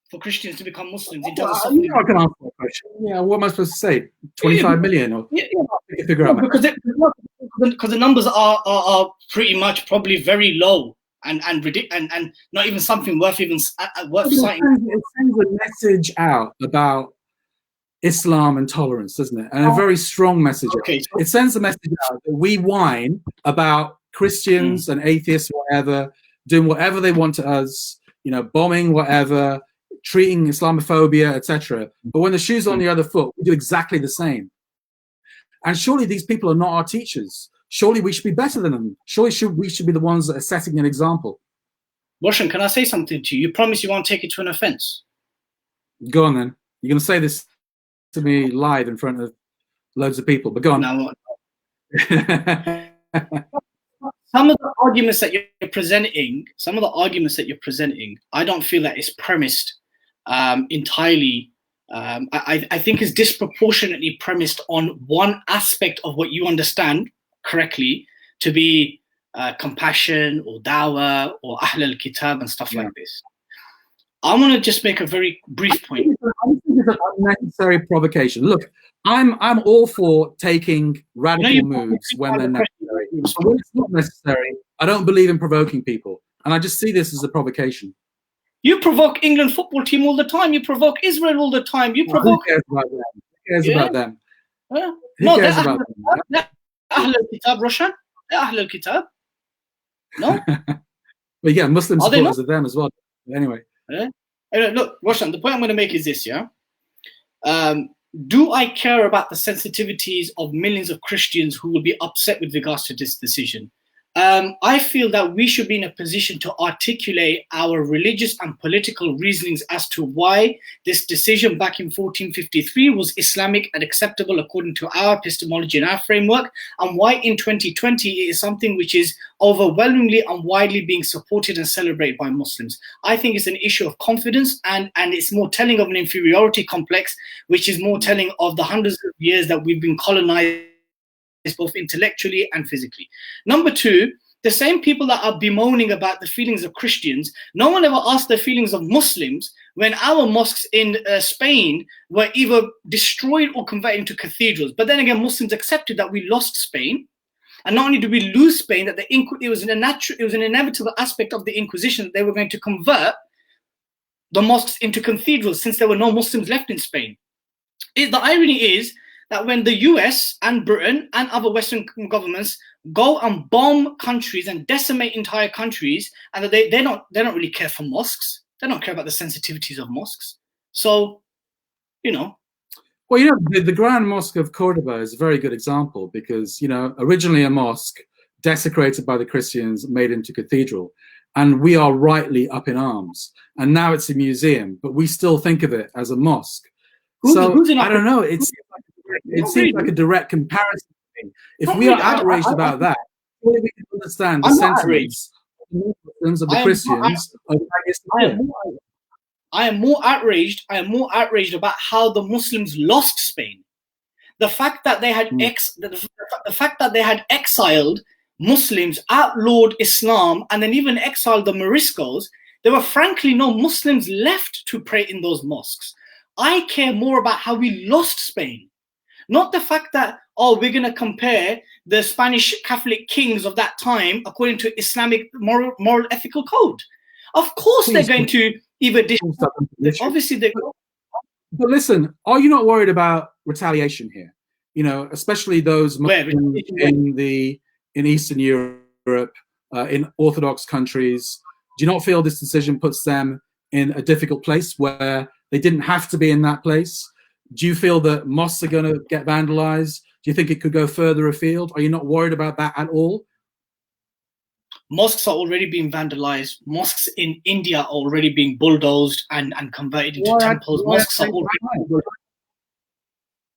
for Christians to become Muslims? In terms of I can answer that question. Yeah, what am I supposed to say? 25 million? Or figure out because the numbers are pretty much probably very low and not even something worth citing. It sends a message out about Islam and tolerance, doesn't it? And a very strong message. Okay. It sends a message out that we whine about Christians and atheists, whatever, doing whatever they want to us, you know, bombing whatever, treating Islamophobia, etc. But when the shoe's on the other foot, we do exactly the same. And surely these people are not our teachers. Surely we should be better than them. Surely we should be the ones that are setting an example. Roshan, can I say something to you? You promise you won't take it to an offense. Go on then. You're going to say this to me live in front of loads of people, but go on. No. Some of the arguments that you're presenting, I don't feel that it's premised entirely. I think it's disproportionately premised on one aspect of what you understand correctly to be compassion or dawah or Ahl al-Kitab and stuff like this. I want to just make a very brief point. I think it's an unnecessary provocation. Look, I'm all for taking radical moves when they're necessary. But when it's not necessary, I don't believe in provoking people. And I just see this as a provocation. You provoke England football team all the time. You provoke Israel all the time. You provoke. Who cares about them? Who cares about them? Who No, cares about them? they're Ahl al-Kitab, Roshan. They're Ahl al-Kitab. No? But yeah, Muslim Are they supporters not? of them as well. Anyway. Look, Roshan, the point I'm going to make is this, yeah? Do I care about the sensitivities of millions of Christians who will be upset with regards to this decision? I feel that we should be in a position to articulate our religious and political reasonings as to why this decision back in 1453 was Islamic and acceptable according to our epistemology and our framework, and why in 2020 it is something which is overwhelmingly and widely being supported and celebrated by Muslims. I think it's an issue of confidence, and it's more telling of an inferiority complex, which is more telling of the hundreds of years that we've been colonized both intellectually and physically. Number two, the same people that are bemoaning about the feelings of Christians, no one ever asked the feelings of Muslims when our mosques in Spain were either destroyed or converted into cathedrals. But then again, Muslims accepted that we lost Spain. And not only did we lose Spain, that it was an inevitable aspect of the Inquisition that they were going to convert the mosques into cathedrals since there were no Muslims left in Spain. The irony is that when the US and Britain and other Western governments go and bomb countries and decimate entire countries, and that they don't really care for mosques. They don't care about the sensitivities of mosques. So, Well, the Grand Mosque of Cordoba is a very good example because, originally a mosque desecrated by the Christians, made into cathedral, and we are rightly up in arms. And now it's a museum, but we still think of it as a mosque. I don't know. It seems like a direct comparison. If we are outraged about that, we can understand the sentiments of the Christians. I am more outraged. I am more outraged about how the Muslims lost Spain. The fact that they had the fact that they had exiled Muslims, outlawed Islam, and then even exiled the Moriscos. There were frankly no Muslims left to pray in those mosques. I care more about how we lost Spain. Not the fact that, we're going to compare the Spanish Catholic kings of that time according to Islamic moral ethical code. Of course, they're going to either obviously they. But listen, are you not worried about retaliation here? Especially those Muslims in Eastern Europe, in Orthodox countries. Do you not feel this decision puts them in a difficult place where they didn't have to be in that place? Do you feel that mosques are going to get vandalized? Do you think it could go further afield? Are you not worried about that at all? Mosques are already being vandalized. Mosques in India are already being bulldozed and converted into temples. Mosques are already...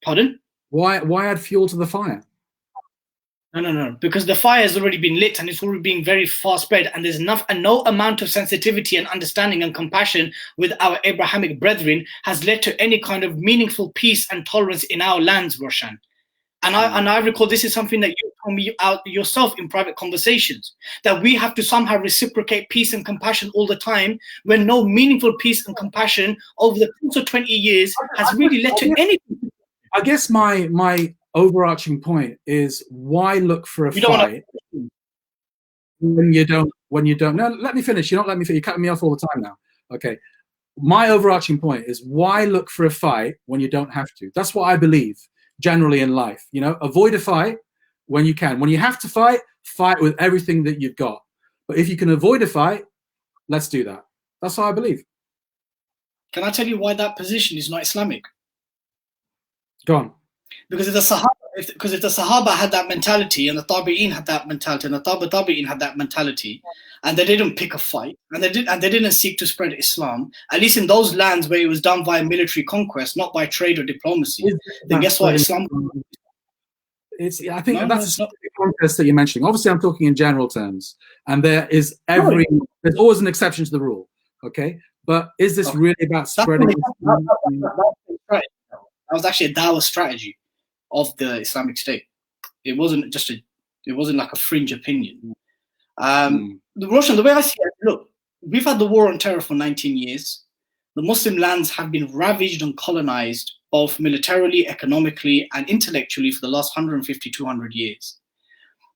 Pardon? Why add fuel to the fire? No. Because the fire has already been lit and it's already being very far spread, and there's no amount of sensitivity and understanding and compassion with our Abrahamic brethren has led to any kind of meaningful peace and tolerance in our lands, Roshan. And I recall this is something that you told me out yourself in private conversations, that we have to somehow reciprocate peace and compassion all the time when no meaningful peace and compassion over the course of 20 years has really led to anything. I guess my overarching point is, why look for a fight when you don't? No, let me finish. You're not letting me finish. You're cutting me off all the time now. Okay. My overarching point is, why look for a fight when you don't have to? That's what I believe generally in life. Avoid a fight when you can. When you have to fight with everything that you've got. But if you can avoid a fight, let's do that. That's what I believe. Can I tell you why that position is not Islamic? Go on. Because if the Sahaba had that mentality, and the Tabi'in had that mentality, and the Tabi'in had that mentality, and they didn't pick a fight, and they didn't seek to spread Islam, at least in those lands where it was done via military conquest, not by trade or diplomacy, then guess what? Islam. I think that's the context that you're mentioning. Obviously, I'm talking in general terms, and there's always an exception to the rule. Okay, but is this really about spreading? That was actually a dawah strategy of the Islamic State. It wasn't like a fringe opinion. Roshan, the way I see it, look, we've had the war on terror for 19 years. The Muslim lands have been ravaged and colonized both militarily, economically, and intellectually for the last 150, 200 years.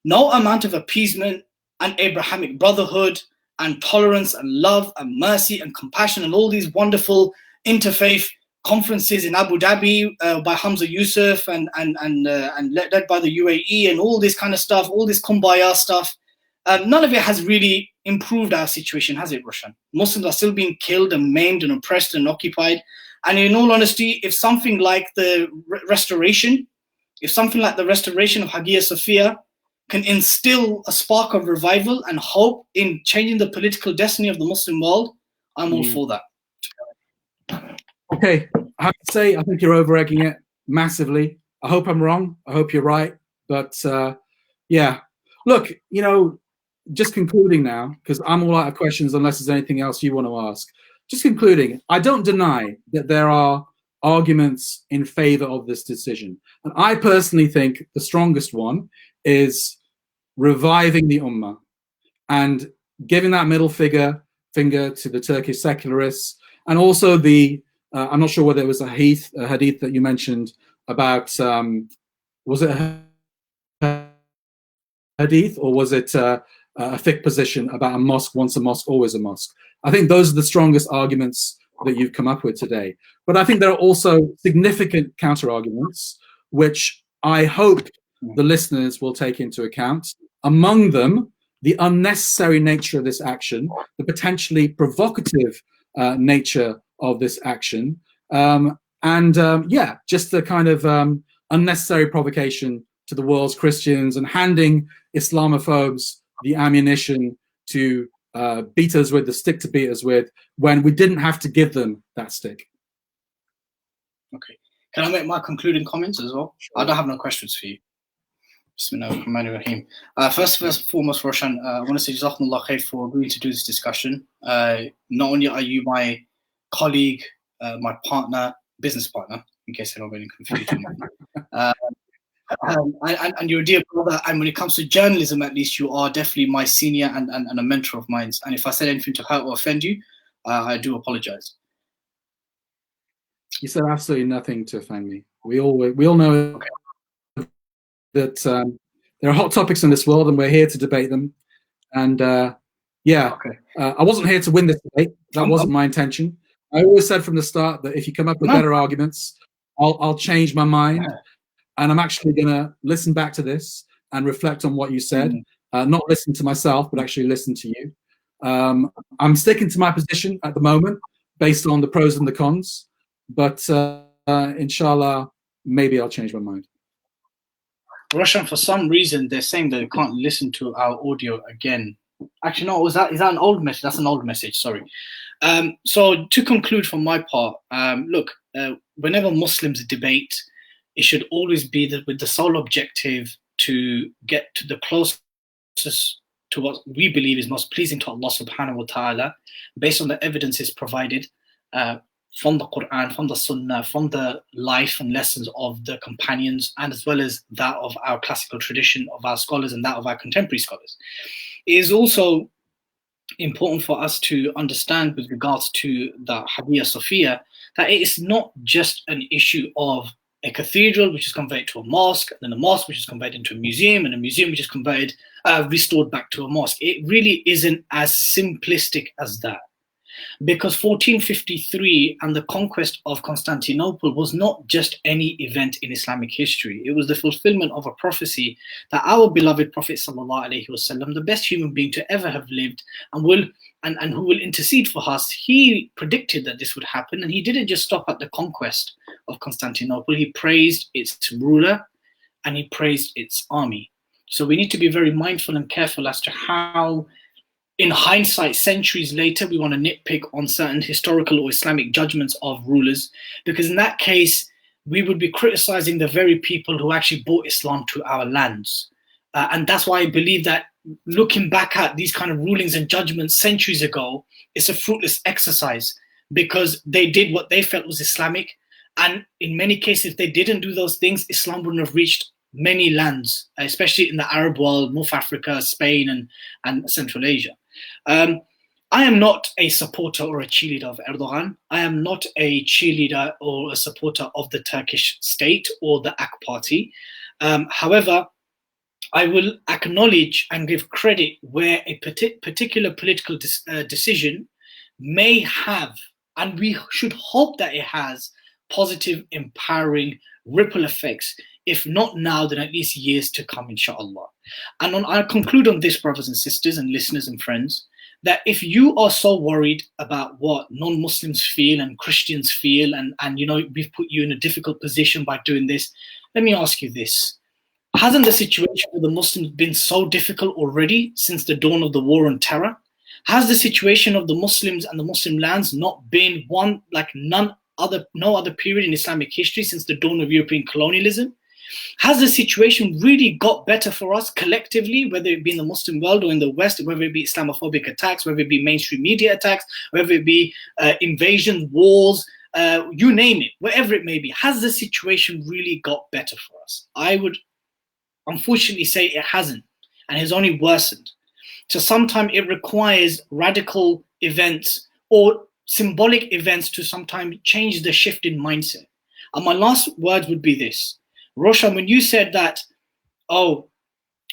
No amount of appeasement and Abrahamic brotherhood and tolerance and love and mercy and compassion and all these wonderful interfaith conferences in Abu Dhabi by Hamza Yusuf and led by the UAE and all this kind of stuff, all this kumbaya stuff. None of it has really improved our situation, has it, Roshan? Muslims are still being killed and maimed and oppressed and occupied. And in all honesty, if something like the restoration of Hagia Sophia can instill a spark of revival and hope in changing the political destiny of the Muslim world, I'm all for that. Okay, I have to say, I think you're over-egging it massively. I hope I'm wrong. I hope you're right. But yeah, look, just concluding now, because I'm all out of questions unless there's anything else you want to ask. Just concluding, I don't deny that there are arguments in favor of this decision. And I personally think the strongest one is reviving the Ummah and giving that middle finger to the Turkish secularists, and also the I'm not sure whether it was a hadith that you mentioned about was it a hadith or was it a fiqh position about a mosque, once a mosque, always a mosque? I think those are the strongest arguments that you've come up with today. But I think there are also significant counter arguments, which I hope the listeners will take into account. Among them, the unnecessary nature of this action, the potentially provocative nature of this action, just the kind of unnecessary provocation to the world's Christians and handing Islamophobes the ammunition to beat us with, the stick to beat us with, when we didn't have to give them that stick. Okay. Can I make my concluding comments as well? Sure. I don't have no questions for you. Bismillahirrahmanirrahim. First and foremost, Roshan, I want to say Jazakumullah khair for agreeing to do this discussion. Not only are you my colleague, my partner, business partner, in case I don't get confused, and you're a dear brother, and when it comes to journalism, at least you are definitely my senior and a mentor of mine. And if I said anything to hurt or offend you, I do apologize. You said absolutely nothing to offend me. We all know that there are hot topics in this world, and we're here to debate them. And I wasn't here to win this debate. That wasn't my intention. I always said from the start that if you come up with better arguments, I'll change my mind. Yeah. And I'm actually going to listen back to this and reflect on what you said. Not listen to myself, but actually listen to you. I'm sticking to my position at the moment based on the pros and the cons. But inshallah, maybe I'll change my mind. Roshan, for some reason, they're saying that they can't listen to our audio again. Actually, no, is that an old message? That's an old message, sorry. So to conclude from my part, look, whenever Muslims debate, it should always be with the sole objective to get to the closest to what we believe is most pleasing to Allah subhanahu wa ta'ala, based on the evidences provided from the Quran, from the Sunnah, from the life and lessons of the companions, and as well as that of our classical tradition of our scholars and that of our contemporary scholars. It is also important for us to understand with regards to the Hagia Sophia that it is not just an issue of a cathedral which is converted to a mosque, and then a mosque which is converted into a museum, and a museum which is restored back to a mosque. It really isn't as simplistic as that. Because 1453 and the conquest of Constantinople was not just any event in Islamic history. It was the fulfillment of a prophecy that our beloved Prophet ﷺ, the best human being to ever have lived and who will intercede for us, he predicted that this would happen, and he didn't just stop at the conquest of Constantinople. He praised its ruler and he praised its army. So we need to be very mindful and careful as to how, in hindsight, centuries later, we want to nitpick on certain historical or Islamic judgments of rulers, because in that case, we would be criticizing the very people who actually brought Islam to our lands. And that's why I believe that looking back at these kind of rulings and judgments centuries ago, it's a fruitless exercise, because they did what they felt was Islamic. And in many cases, if they didn't do those things, Islam wouldn't have reached many lands, especially in the Arab world, North Africa, Spain, and Central Asia. I am not a supporter or a cheerleader of Erdogan. I am not a cheerleader or a supporter of the Turkish state or the AK party. However, I will acknowledge and give credit where a particular political decision may have, and we should hope that it has, positive, empowering ripple effects, if not now, then at least years to come, inshallah. And I'll conclude on this, brothers and sisters and listeners and friends, that if you are so worried about what non-Muslims feel and Christians feel, and we've put you in a difficult position by doing this, let me ask you this. Hasn't the situation with the Muslims been so difficult already since the dawn of the war on terror? Has the situation of the Muslims and the Muslim lands not been one like no other period in Islamic history since the dawn of European colonialism? Has the situation really got better for us collectively, whether it be in the Muslim world or in the West, whether it be Islamophobic attacks, whether it be mainstream media attacks, whether it be invasions, wars, you name it, wherever it may be? Has the situation really got better for us? I would unfortunately say it hasn't, and has only worsened. So sometimes it requires radical events or symbolic events to sometimes change the shift in mindset. And my last words would be this. Roshan, when you said that, oh,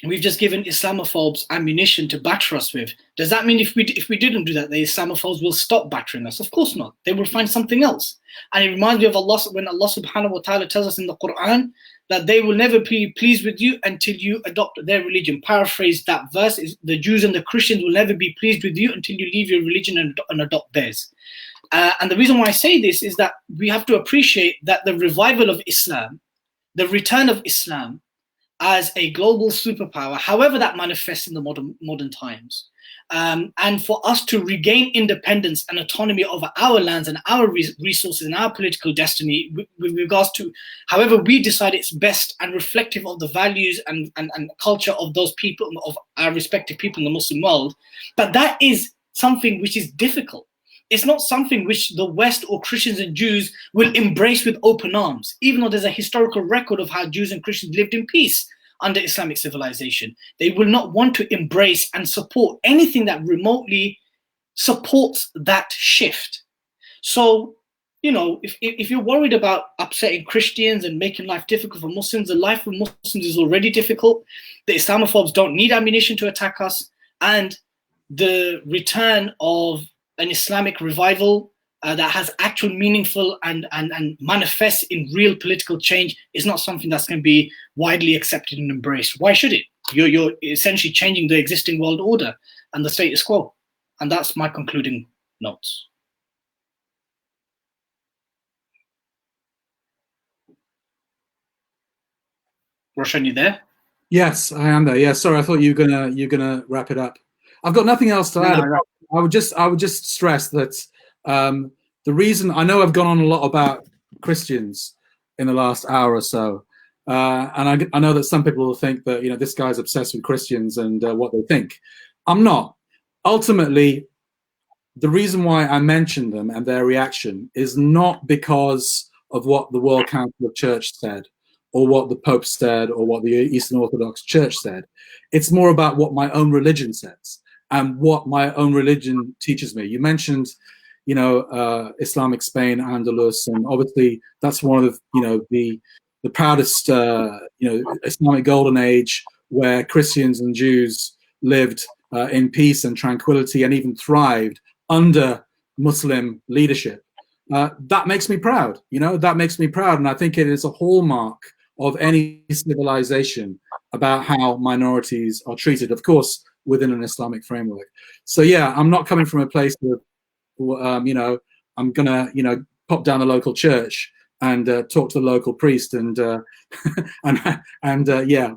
we've just given Islamophobes ammunition to batter us with, does that mean if we didn't do that, the Islamophobes will stop battering us? Of course not. They will find something else. And it reminds me of Allah, when Allah subhanahu wa ta'ala tells us in the Quran that they will never be pleased with you until you adopt their religion. Paraphrase that verse is, the Jews and the Christians will never be pleased with you until you leave your religion and adopt theirs. And the reason why I say this is that we have to appreciate that the revival of Islam, the return of Islam as a global superpower, however that manifests in the modern times, and for us to regain independence and autonomy over our lands and our resources and our political destiny with regards to however we decide it's best and reflective of the values and culture of those people, of our respective people in the Muslim world, but that is something which is difficult. It's not something which the West or Christians and Jews will embrace with open arms, even though there's a historical record of how Jews and Christians lived in peace under Islamic civilization. They will not want to embrace and support anything that remotely supports that shift. So, if you're worried about upsetting Christians and making life difficult for Muslims, the life of Muslims is already difficult. The Islamophobes don't need ammunition to attack us. And the return of an Islamic revival that has actual meaningful and manifests in real political change is not something that's going to be widely accepted and embraced. Why should it? You're essentially changing the existing world order and the status quo. And that's my concluding notes. Roshan, you there? Yes, I am there. Yeah, sorry, I thought you were gonna wrap it up. I've got nothing else to add. No. I would just stress that the reason I know I've gone on a lot about Christians in the last hour or so, and I know that some people will think that this guy's obsessed with Christians and what they think. I'm not. Ultimately, the reason why I mentioned them and their reaction is not because of what the World Council of Church said, or what the Pope said, or what the Eastern Orthodox Church said. It's more about what my own religion says and what my own religion teaches me. You mentioned, Islamic Spain, Andalus, and obviously that's one of the proudest, Islamic golden age where Christians and Jews lived in peace and tranquility and even thrived under Muslim leadership. That makes me proud. That makes me proud, and I think it is a hallmark of any civilization about how minorities are treated, of course, within an Islamic framework. So yeah, I'm not coming from a place of, I'm gonna, pop down the local church and talk to the local priest and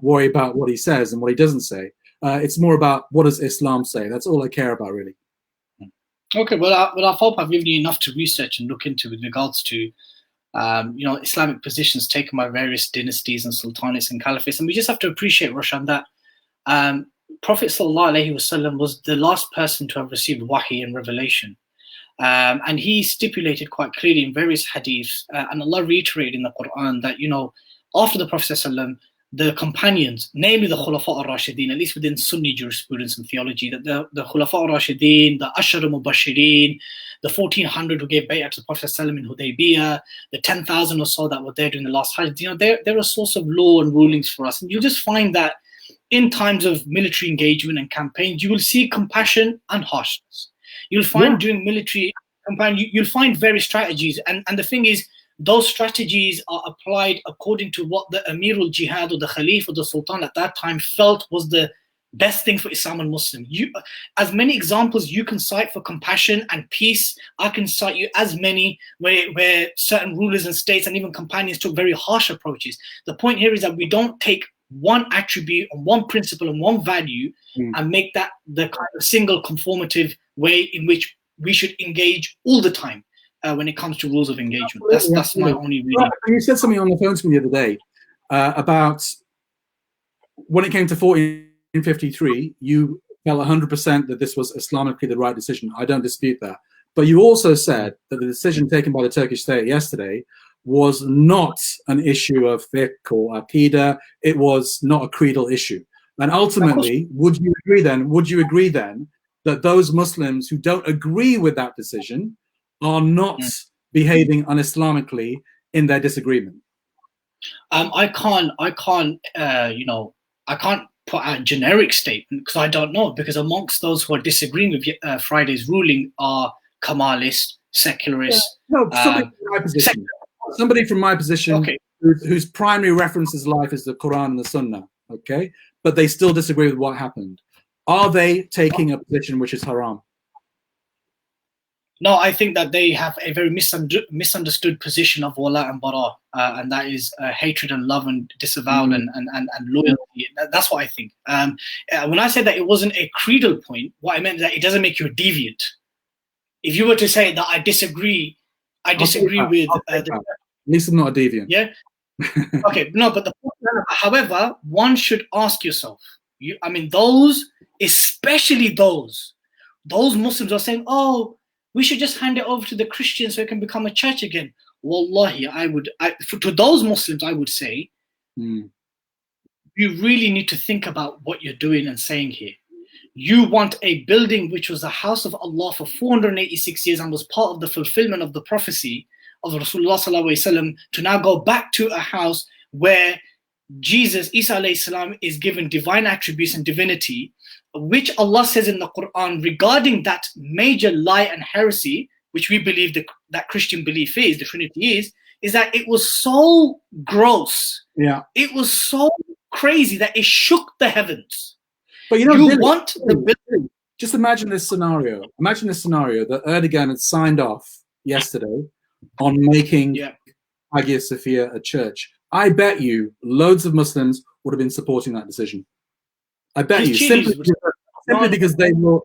worry about what he says and what he doesn't say. It's more about what does Islam say. That's all I care about, really. Okay, well, I hope I've given you enough to research and look into with regards to, Islamic positions taken by various dynasties and sultanates and caliphates. And we just have to appreciate, Roshan, that Prophet ﷺ was the last person to have received wahi and revelation. And he stipulated quite clearly in various hadiths, and Allah reiterated in the Quran that, after the Prophet ﷺ, the companions, namely the Khulafa al-Rashidin, at least within Sunni jurisprudence and theology, that the Khulafa al-Rashidin, the Ashar al-Mubashirin, the 1,400 who gave bay'ah to the Prophet ﷺ in Hudaybiyah, the 10,000 or so that were there during the last Hajj, they're a source of law and rulings for us. And you'll just find that in times of military engagement and campaigns, you will see compassion and harshness. You'll find during military campaign, you'll find various strategies. And the thing is, those strategies are applied according to what the Amirul Jihad or the Khalif or the Sultan at that time felt was the best thing for Islam and Muslim. As many examples you can cite for compassion and peace, I can cite you as many where certain rulers and states and even companions took very harsh approaches. The point here is that we don't take one attribute and one principle and one value and make that the kind of single conformative way in which we should engage all the time when it comes to rules of engagement. That's my only reading. You said something on the phone to me the other day about when it came to 1453, you felt 100% that this was Islamically the right decision. I don't dispute that. But you also said that the decision taken by the Turkish state yesterday was not an issue of fiqh or aqidah. It was not a creedal issue. And ultimately, would you agree then that those Muslims who don't agree with that decision are not behaving un-Islamically in their disagreement? I can't put out a generic statement because I don't know, because amongst those who are disagreeing with Friday's ruling are Kemalist, secularists. No, somebody from my position okay, whose primary reference is life is the Quran and the Sunnah, okay? But they still disagree with what happened. Are they taking a position which is haram? No, I think that they have a very misunderstood position of wala and bara, and that is hatred and love and disavowal and loyalty. That's what I think. When I said that it wasn't a creedal point, what I meant is that it doesn't make you a deviant. If you were to say that I disagree with at least I'm not a deviant. Yeah. Okay. No, but however, one should ask yourself. Especially those Muslims are saying, "Oh, we should just hand it over to the Christians so it can become a church again." Wallahi, to those Muslims, I would say, you really need to think about what you're doing and saying here. You want a building which was the house of Allah for 486 years and was part of the fulfillment of the prophecy of Rasulullah sallallahu alaihi wasallam to now go back to a house where Jesus, Isa alayhi salam, is given divine attributes and divinity, which Allah says in the Quran regarding that major lie and heresy, which we believe that Christian belief is, the Trinity is that it was so gross, it was so crazy that it shook the heavens. But just imagine this scenario. Imagine this scenario that Erdogan had signed off yesterday on making Hagia Sophia a church. I bet you loads of Muslims would have been supporting that decision. I bet you, simply because they will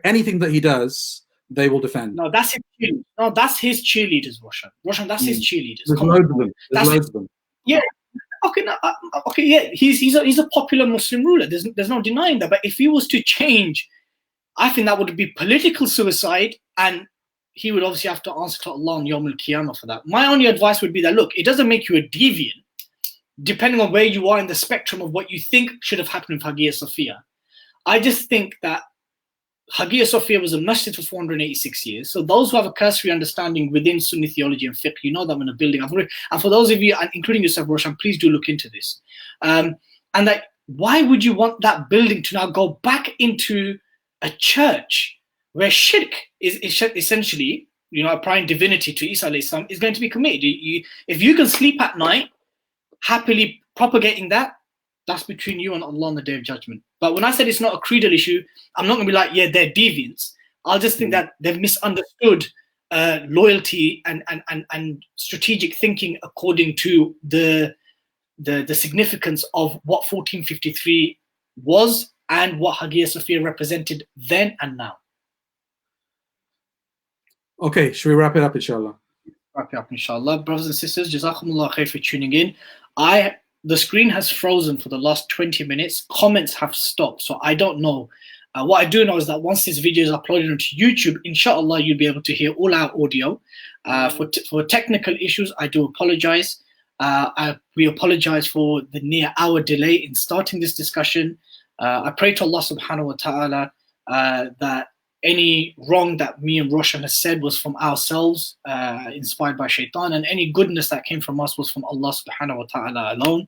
anything that he does, they will defend. No, that's his cheerleaders, Roshan, that's his cheerleaders. There's loads of them. Yeah. Okay, yeah, he's a popular Muslim ruler. There's no denying that. But if he was to change, I think that would be political suicide, and he would obviously have to answer to Allah on Yawm al-Qiyamah for that. My only advice would be that, look, it doesn't make you a deviant, depending on where you are in the spectrum of what you think should have happened with Hagia Sophia. I just think that Hagia Sophia was a masjid for 486 years. So those who have a cursory understanding within Sunni theology and fiqh, you know that I'm in a building. And for those of you, including yourself, Roshan, please do look into this. And that, why would you want that building to now go back into a church where shirk is essentially, applying divinity to Isa alayhi salam, is going to be committed? If you can sleep at night, happily propagating that, that's between you and Allah on the Day of Judgment. But when I said it's not a creedal issue, I'm not going to be like, yeah, they're deviants. I'll just think that they've misunderstood loyalty and strategic thinking according to the significance of what 1453 was and what Hagia Sophia represented then and now. Okay, should we wrap it up, inshallah? Wrap it up, inshallah. Brothers and sisters, Jazakumullah khair for tuning in. The screen has frozen for the last 20 minutes. Comments have stopped, so I don't know. What I do know is that once this video is uploaded onto YouTube, inshallah, you'll be able to hear all our audio. For technical issues, I do apologize. We apologize for the near hour delay in starting this discussion. I pray to Allah subhanahu wa ta'ala that any wrong that me and Roshan has said was from ourselves, inspired by shaitan, and any goodness that came from us was from Allah subhanahu wa ta'ala alone.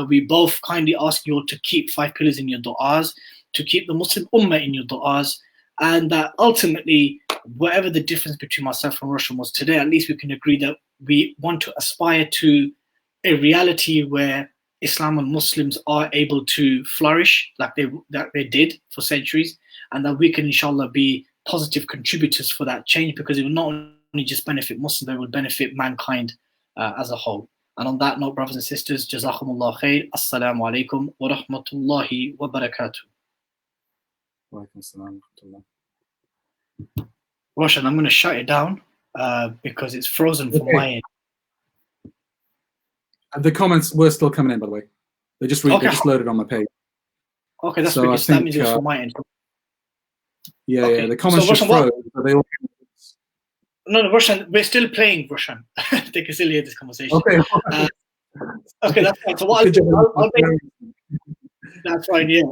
We both kindly ask you all to keep 5 pillars in your du'as, to keep the Muslim Ummah in your du'as, and that ultimately, whatever the difference between myself and Roshan was today, at least we can agree that we want to aspire to a reality where Islam and Muslims are able to flourish like they did for centuries, and that we can, inshallah, be positive contributors for that change, because it will not only just benefit Muslims, but it will benefit mankind as a whole. And on that note, brothers and sisters, Jazakumullah khair. Assalamu alaikum wa rahmatullahi wa barakatuh. Roshan, I'm going to shut it down because it's frozen from my end. And the comments were still coming in, by the way. They just loaded on my page. Okay, that's because that means it's from my end. Yeah, okay. Yeah, the comments just froze. But they all... No, Roshan, we're still playing, Roshan. They can still hear this conversation. Okay. Okay, that's fine. So what I'll make... That's fine, yeah.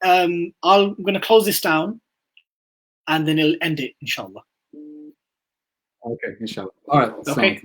I'm going to close this down, and then it'll end it, inshallah. Okay, inshallah. All right. Okay.